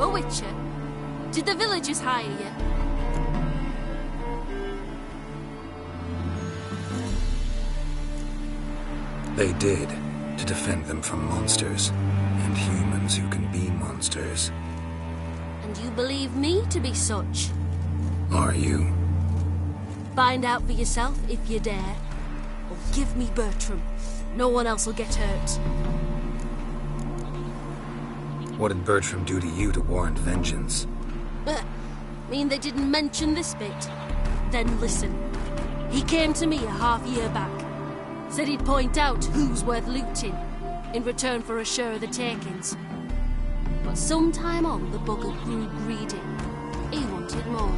Oh, Witcher, did the villagers hire you? They did, to defend them from monsters, and humans who can be monsters. And you believe me to be such? Are you? Find out for yourself if you dare. Or give me Bertram. No one else will get hurt. What did Bertram do to you to warrant vengeance? Mean they didn't mention this bit? Then listen. He came to me a half-year back. Said he'd point out who's worth looting, in return for a share of the takings. But sometime on, the bugger grew greedy. He wanted more.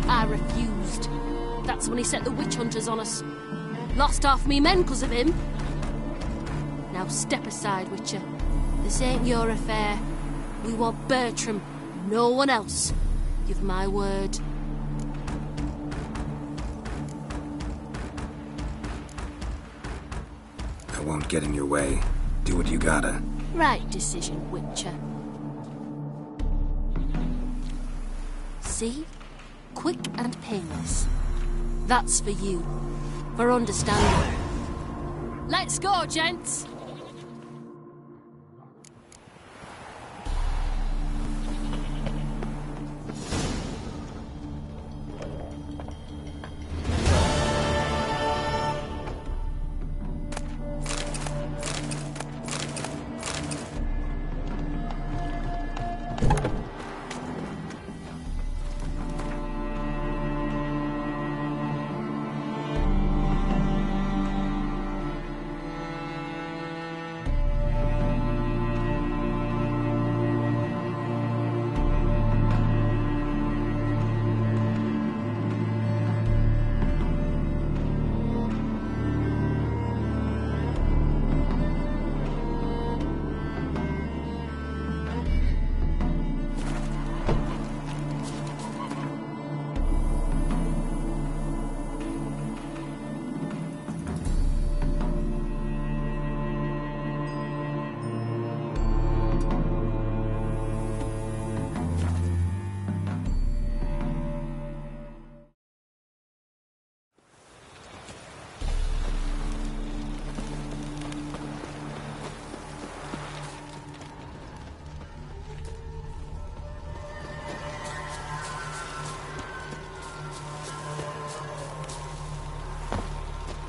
I refused. That's when he set the witch hunters on us. Lost half me men 'cause of him. Now step aside, Witcher. This ain't your affair. We want Bertram, no one else. Give my word. I won't get in your way. Do what you gotta. Right decision, Witcher. See? Quick and painless. That's for you. For understanding. Let's go, gents!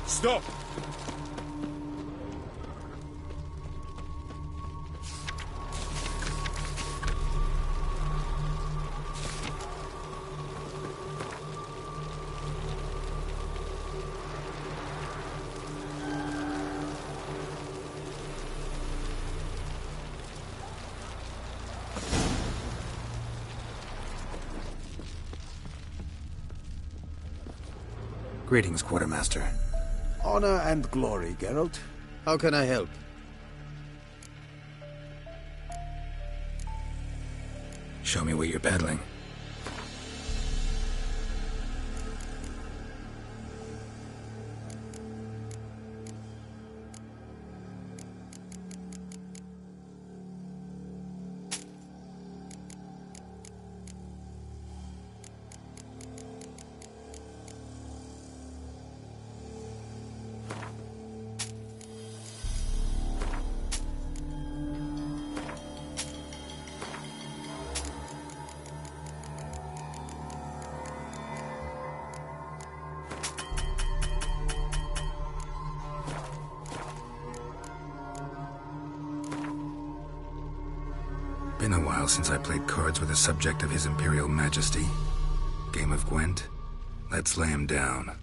Stop! Greetings, Quartermaster. Honor and glory, Geralt. How can I help? Show me what you're peddling. Been a while since I played cards with a subject of His Imperial Majesty. Game of Gwent? Let's lay him down.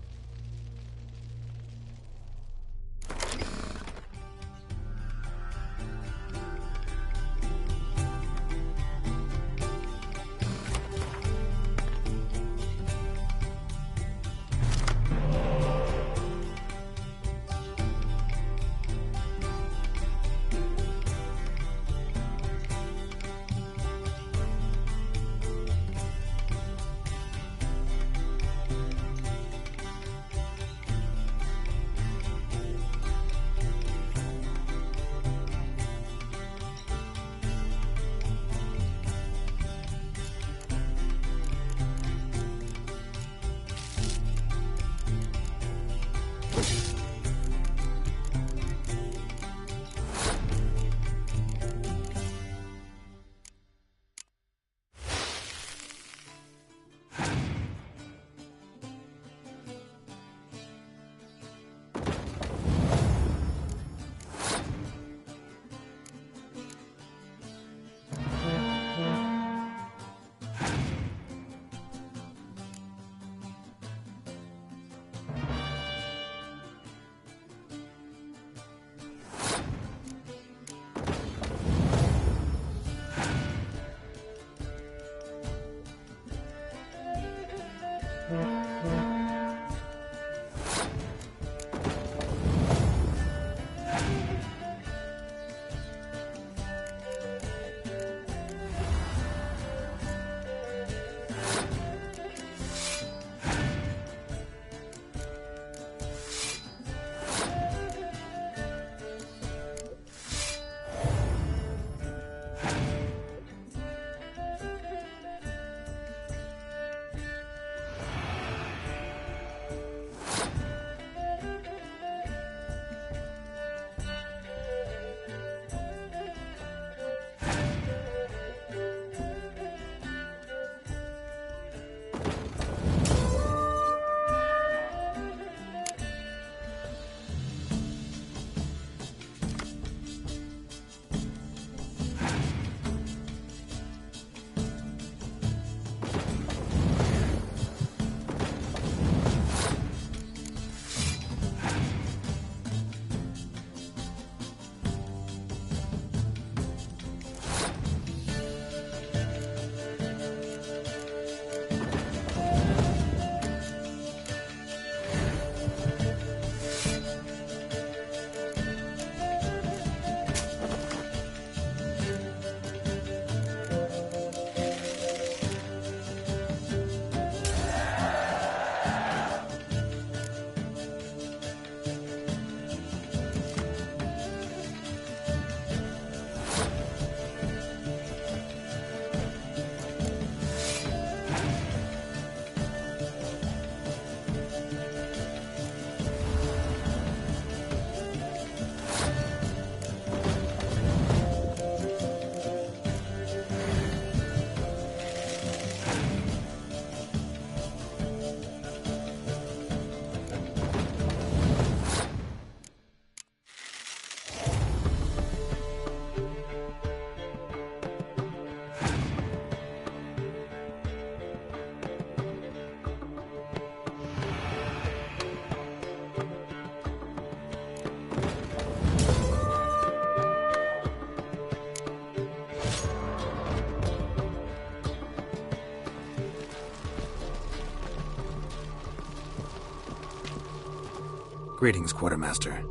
Greetings, Quartermaster.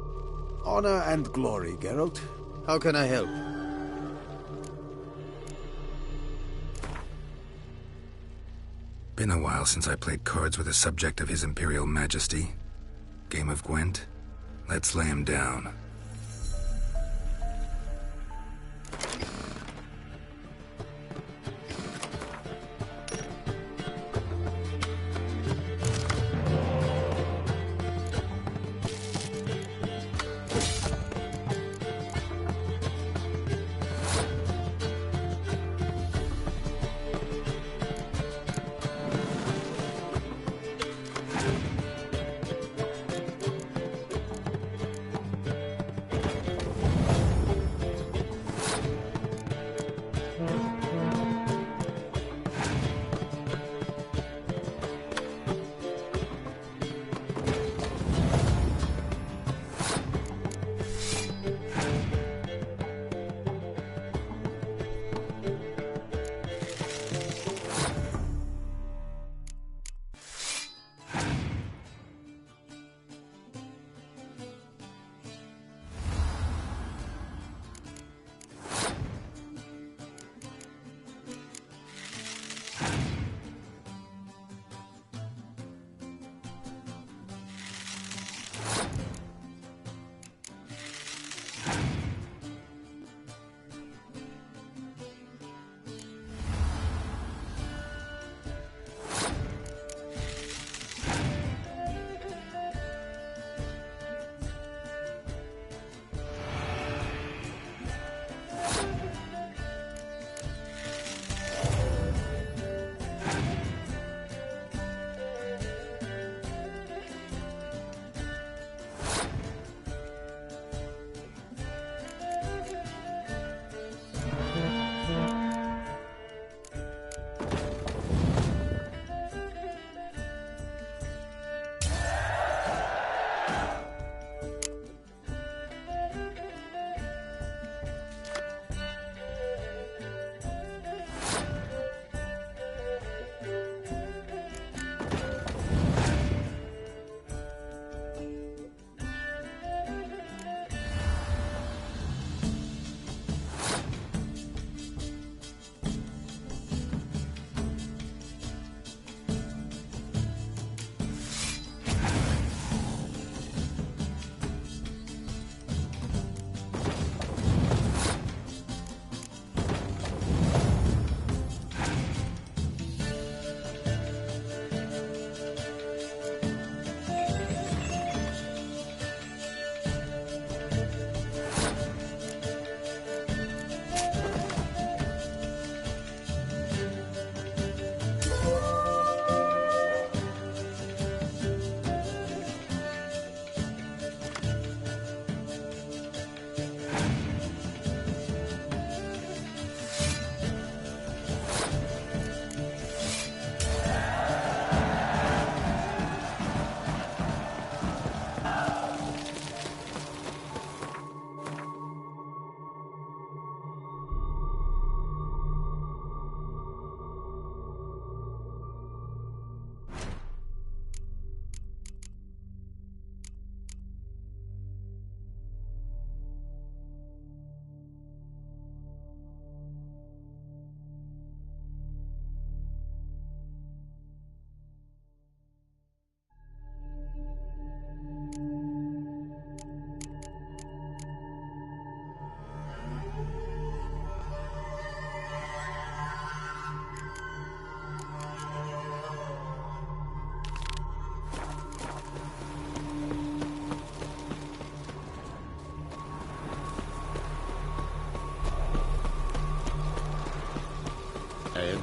Honor and glory, Geralt. How can I help? Been a while since I played cards with a subject of His Imperial Majesty. Game of Gwent? Let's lay him down.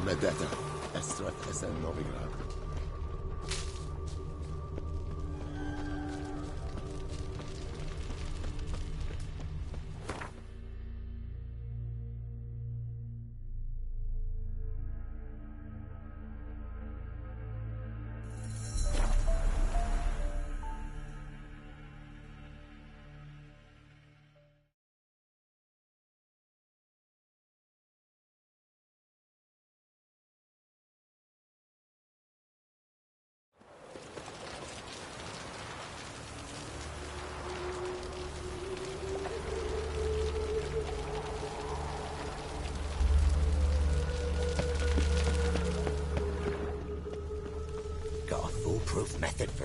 Medeta, Estrat Esen Novigrad.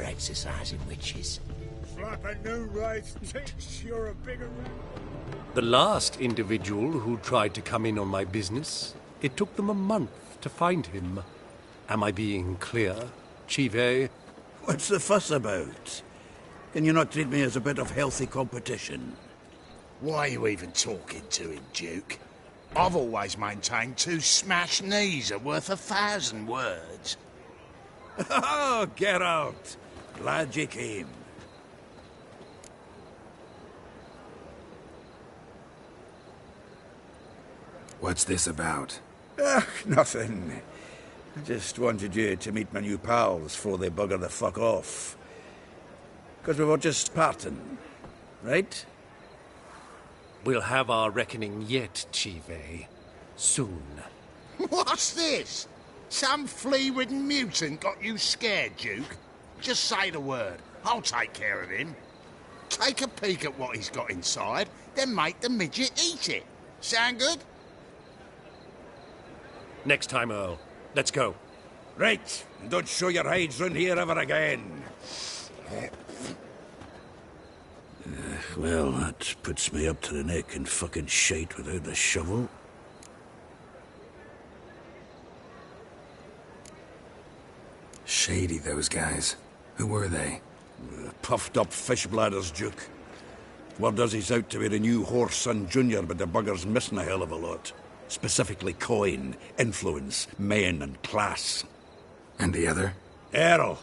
exercising witches. Slap a new rice thinks you're a bigger rat. The last individual who tried to come in on my business, it took them a month to find him. Am I being clear, Chive? What's the fuss about? Can you not treat me as a bit of healthy competition? Why are you even talking to him, Duke? I've always maintained 2 smashed knees are worth 1,000 words. Oh, get out! Glad you came. What's this about? Nothing. I just wanted you to meet my new pals before they bugger the fuck off. Because we were just parting, right? We'll have our reckoning yet, Chive. Soon. What's this? Some flea-ridden mutant got you scared, Duke? Just say the word. I'll take care of him. Take a peek at what he's got inside, then make the midget eat it. Sound good? Next time, Earl. Let's go. Right, and don't show your hides round here ever again. Well, that puts me up to the neck in fucking shite without the shovel. Shady, those guys. Who were they? Puffed up fish bladders, Duke. Word does he's out to be the new Horse-son Junior, but the bugger's missing a hell of a lot. Specifically coin, influence, men, and class. And the other? Errol.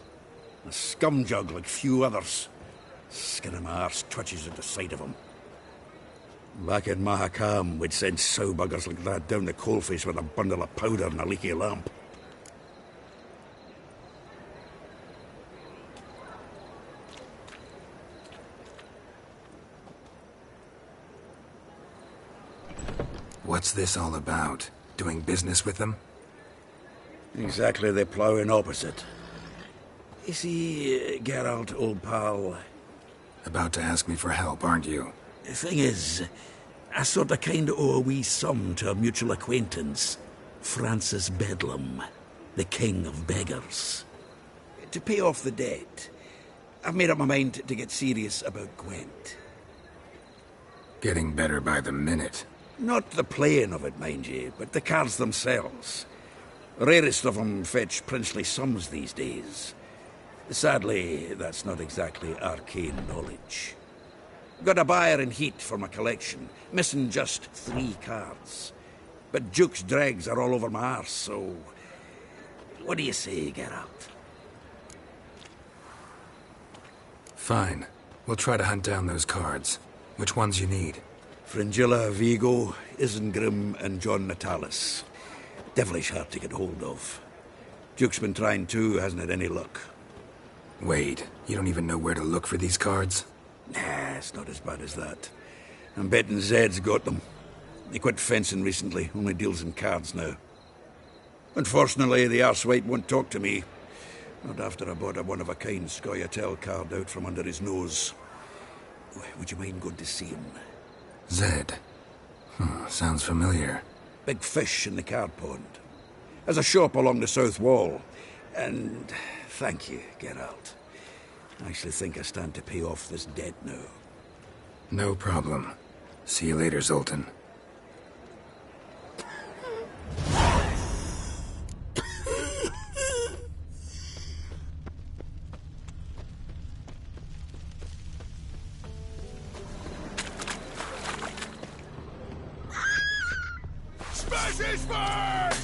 A scumjug like few others. Skin of my arse twitches at the sight of him. Back in Mahakam, we'd send sow buggers like that down the coalface with a bundle of powder and a leaky lamp. What's this all about? Doing business with them? Exactly the ploughing opposite. You see, Geralt, old pal... About to ask me for help, aren't you? The thing is, I sort of kind of owe a wee sum to a mutual acquaintance. Francis Bedlam, the king of beggars. To pay off the debt, I've made up my mind to get serious about Gwent. Getting better by the minute. Not the playing of it, mind you, but the cards themselves. Rarest of them fetch princely sums these days. Sadly, that's not exactly arcane knowledge. Got a buyer in heat for my collection, missing just 3 cards. But Duke's dregs are all over my arse, so... What do you say, Geralt? Fine. We'll try to hunt down those cards. Which ones you need? Fringilla, Vigo, Isengrim, and John Natalis. Devilish hard to get hold of. Duke's been trying too, hasn't had any luck. Wait, you don't even know where to look for these cards? Nah, it's not as bad as that. I'm betting Zed's got them. He quit fencing recently, only deals in cards now. Unfortunately, the arsewite won't talk to me. Not after I bought a one-of-a-kind Scoia'tael card out from under his nose. Would you mind going to see him? Zed. Sounds familiar. Big fish in the card pond. Has a shop along the south wall. And thank you, Geralt. I actually think I stand to pay off this debt now. No problem. See you later, Zoltan. Smash his face!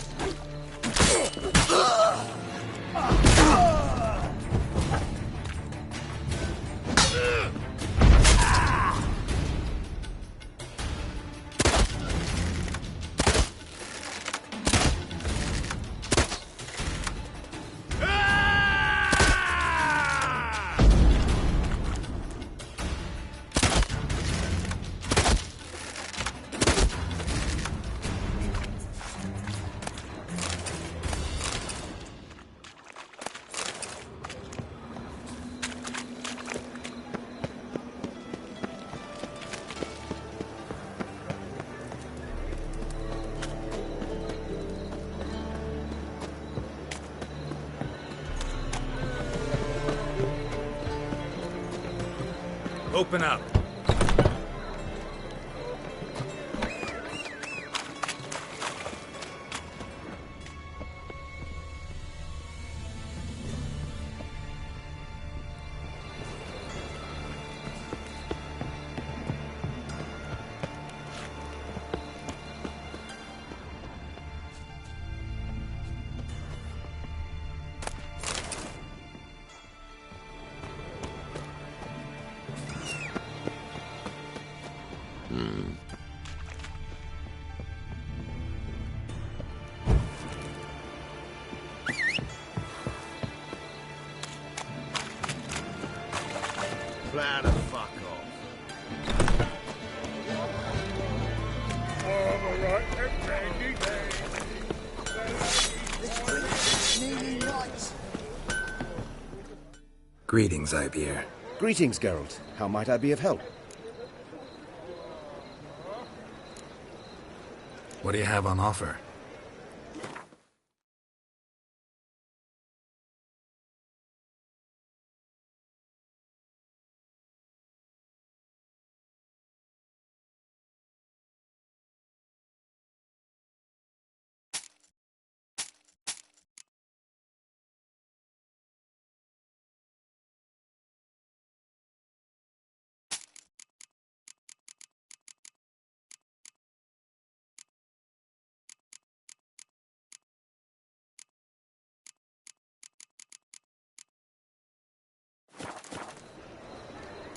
Open up. Plan to fuck off. Greetings, Ibeer. Greetings, Geralt. How might I be of help? What do you have on offer?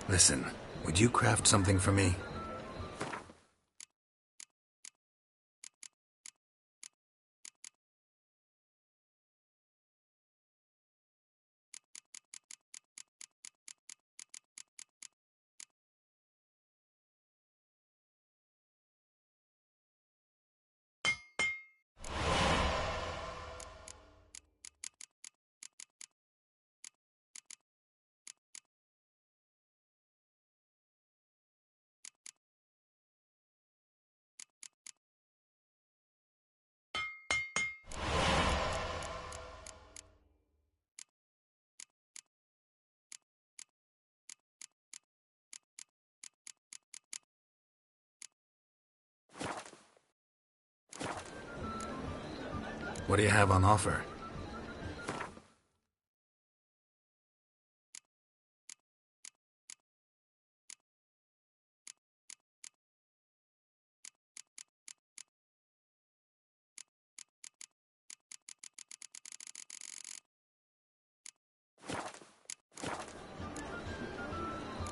Listen, would you craft something for me? What do you have on offer?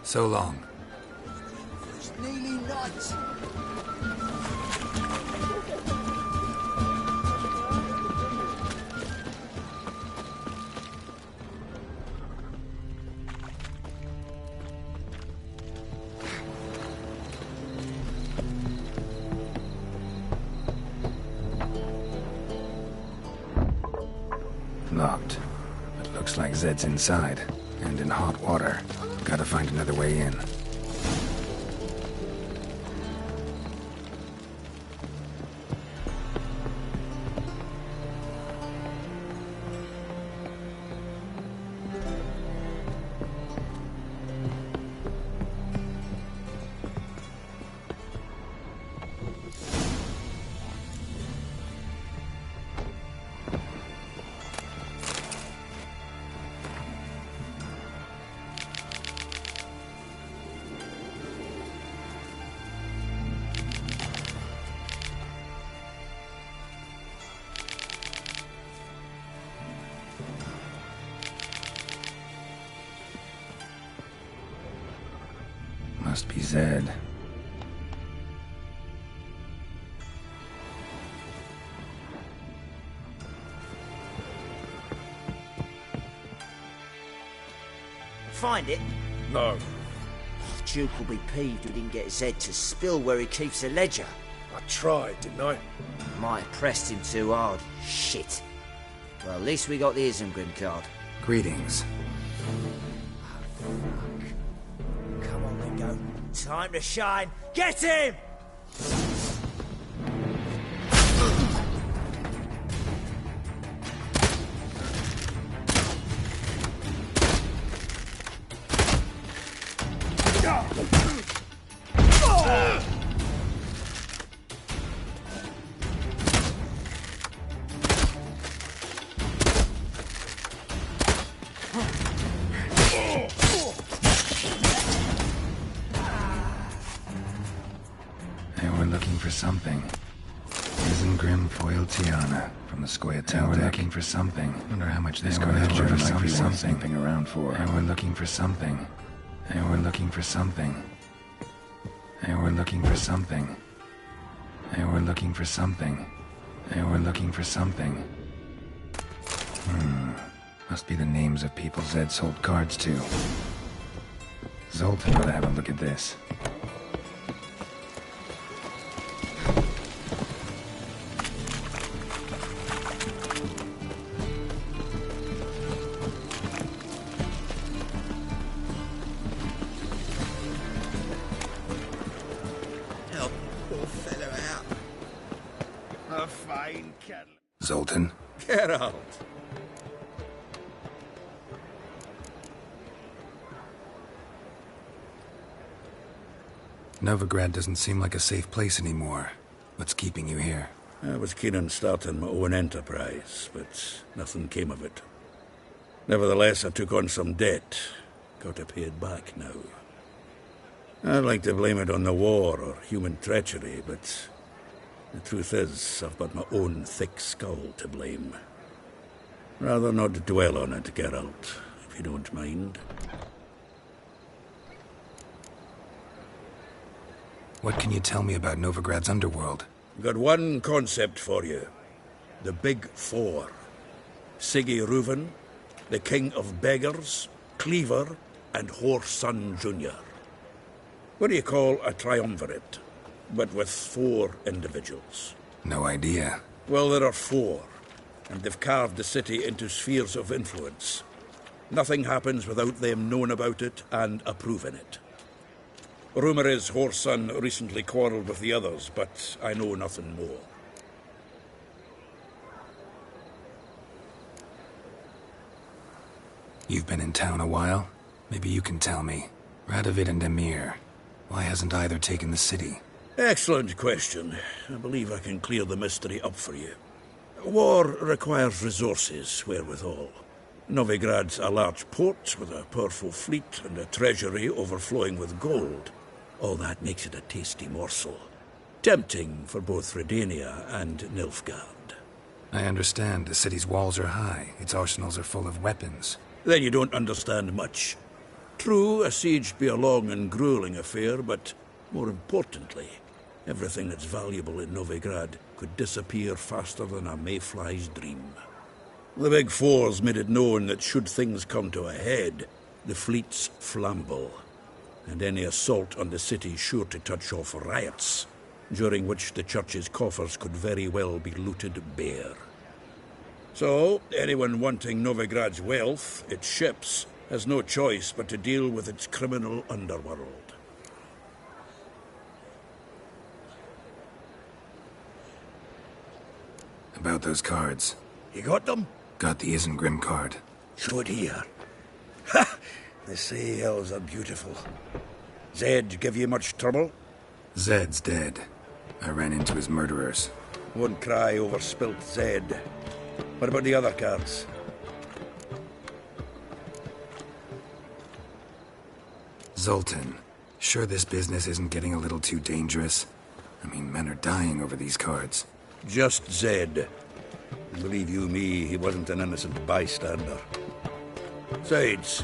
So long. It's nearly night. Locked. But looks like Zed's inside, and in hot water. Gotta find another way in. Must be Zed. Find it? No. Duke will be peeved we didn't get Zed to spill where he keeps the ledger. I tried, didn't I? Might have pressed him too hard. Shit. Well, at least we got the Isengrim card. Greetings. Come on, Ringo. Time to shine. Get him! Yeah. something. Isengrim foil Tiana from the Square Tower. We're looking for something. Wonder how much this card had for something around for. And we're looking for something. And we're looking for something. And we're looking for something. And we're looking for something. And we're looking for something. Must be the names of people Zed sold cards to. Zoltan ought to have a look at this. Help poor fella out. A fine kettle. Zoltan? Get out. Novigrad doesn't seem like a safe place anymore. What's keeping you here? I was keen on starting my own enterprise, but nothing came of it. Nevertheless, I took on some debt. Got to pay it back now. I'd like to blame it on the war or human treachery, but the truth is, I've got my own thick skull to blame. Rather not dwell on it, Geralt, if you don't mind. What can you tell me about Novigrad's underworld? Got one concept for you. The Big Four. Siggy Reuven, the King of Beggars, Cleaver, and Whoreson Jr. What do you call a triumvirate, but with 4 individuals? No idea. Well, there are 4, and they've carved the city into spheres of influence. Nothing happens without them knowing about it and approving it. Rumour is Whoreson recently quarrelled with the others, but I know nothing more. You've been in town a while? Maybe you can tell me. Radovid and Emir. Why hasn't either taken the city? Excellent question. I believe I can clear the mystery up for you. War requires resources wherewithal. Novigrad's a large port with a powerful fleet and a treasury overflowing with gold. All that makes it a tasty morsel. Tempting for both Redania and Nilfgaard. I understand. The city's walls are high. Its arsenals are full of weapons. Then you don't understand much. True, a siege be a long and grueling affair, but more importantly, everything that's valuable in Novigrad could disappear faster than a mayfly's dream. The Big Four's made it known that should things come to a head, the fleet's flammable, and any assault on the city's sure to touch off riots, during which the church's coffers could very well be looted bare. So, anyone wanting Novigrad's wealth, its ships, has no choice but to deal with its criminal underworld. About those cards. You got them? Got the Isengrim card. Show it here. Ha! They say elves are beautiful. Zed give you much trouble? Zed's dead. I ran into his murderers. Won't cry over spilt Zed. What about the other cards? Zoltan, sure this business isn't getting a little too dangerous? I mean, men are dying over these cards. Just Zed. Believe you me, he wasn't an innocent bystander. Besides,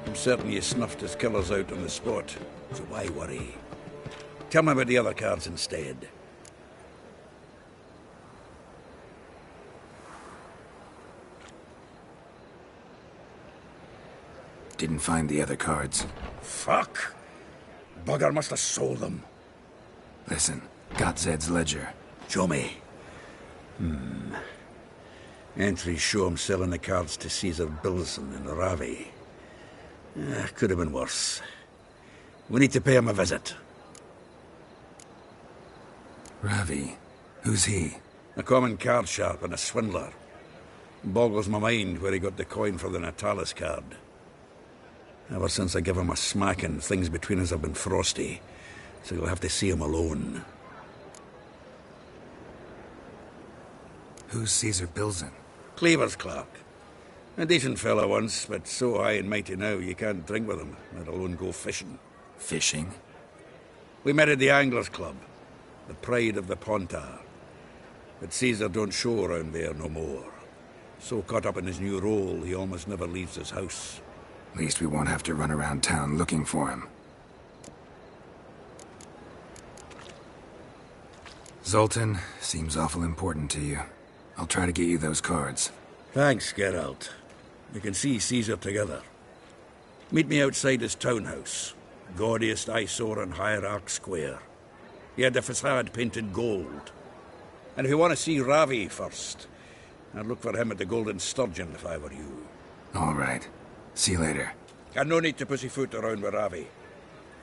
I'm certain you snuffed his killers out on the spot, so why worry? Tell me about the other cards instead. Didn't find the other cards. Fuck! Bugger must have sold them. Listen, got Zed's ledger. Show me. Entries show him selling the cards to Caesar Bilson in Ravi. Could have been worse. We need to pay him a visit. Ravi? Who's he? A common card sharp and a swindler. Boggles my mind where he got the coin for the Natalis card. Ever since I gave him a smacking, things between us have been frosty, so you'll have to see him alone. Who's Caesar Bilson? Cleaver's clerk. A decent fellow once, but so high and mighty now you can't drink with him, let alone go fishing. Fishing? We met at the Anglers Club. the pride of the Pontar. But Caesar don't show around there no more. So caught up in his new role, he almost never leaves his house. At least we won't have to run around town looking for him. Zoltan, seems awful important to you. I'll try to get you those cards. Thanks, Geralt. We can see Caesar together. Meet me outside his townhouse. Gaudiest eyesore on Hierarch Square. He had the facade painted gold. And if you want to see Ravi first, I'd look for him at the Golden Sturgeon if I were you. All right. See you later. And no need to pussyfoot around with Ravi.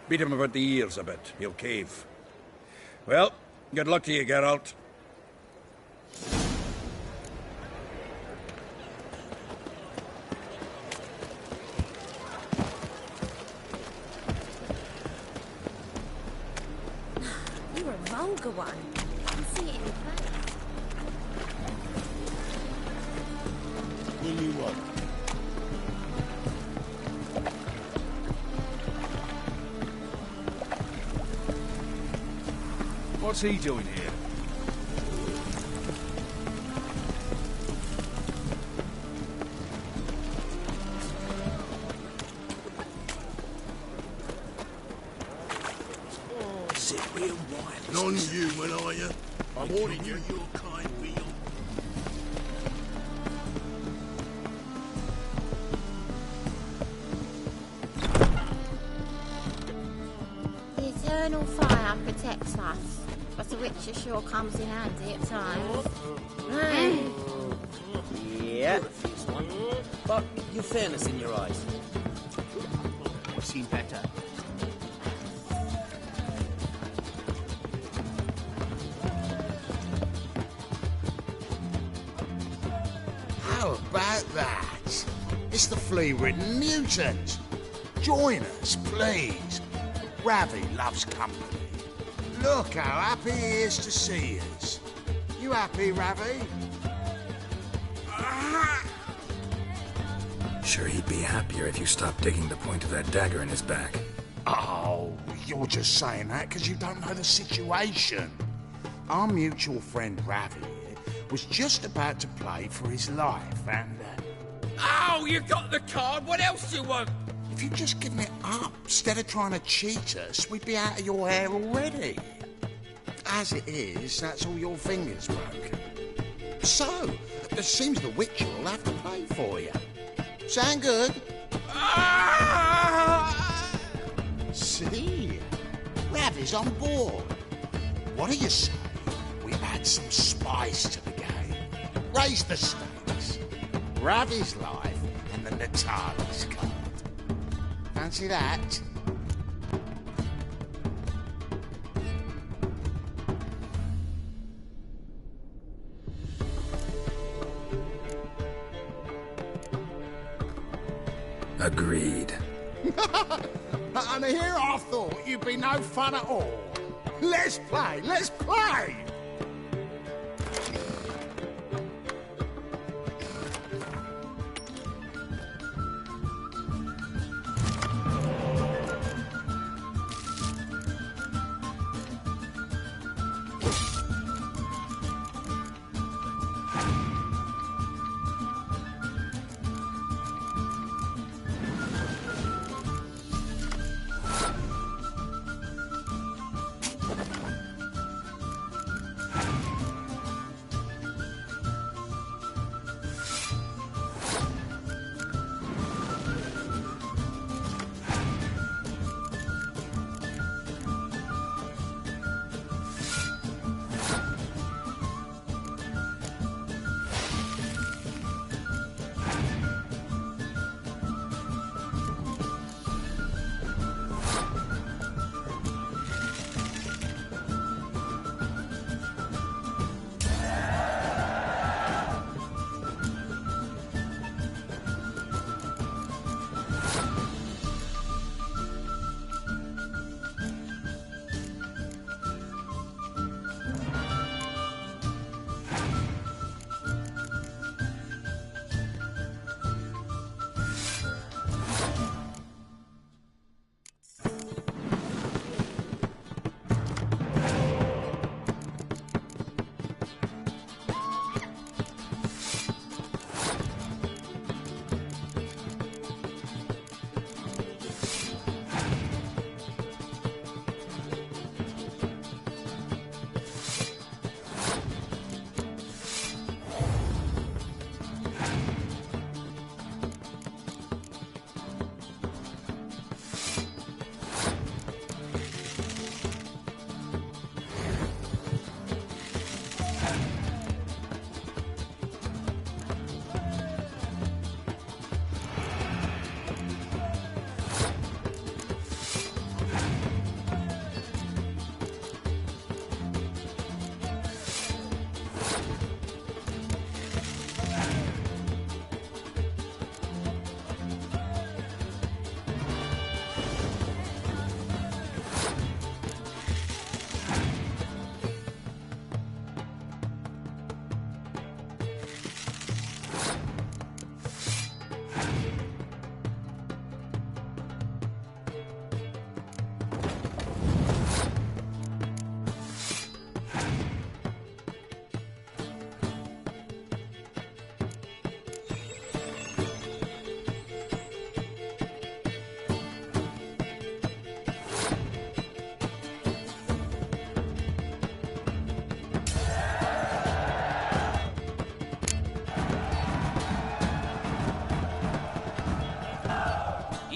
Beat him about the ears a bit. He'll cave. Well, good luck to you, Geralt. You're a vulgar one. I can see it in your face. What do you want? What's he doing here? Sit real wild. Non-human, are you? I'm ordering you your kind wheel. The eternal fire protects us, but the Witcher sure comes in handy at times. Yeah. But you've fairness in your eyes. I've seen better. How about that? It's the flea-ridden mutant. Join us, please. Ravi loves company. Look how happy he is to see us. You happy, Ravi? Sure he'd be happier if you stopped digging the point of that dagger in his back. Oh, you're just saying that because you don't know the situation. Our mutual friend Ravi was just about to play for his life and... Oh, you got the card. What else do you want? If you'd just given it up instead of trying to cheat us, we'd be out of your hair already. As it is, that's all your fingers broken. So, it seems the Witcher will have to play for you. Sound good? See? Ravi's on board. What do you say? We add some spice to the game. Raise the stakes. Ravi's life and the Natali's card. Fancy that? Agreed. And here I thought you'd be no fun at all. Let's play, let's play!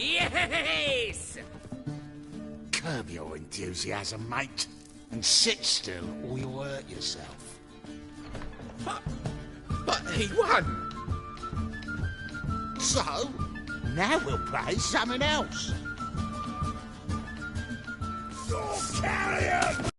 Yes! Curb your enthusiasm, mate, and sit still or you'll hurt yourself. But he won! So, now we'll play something else. Carry him!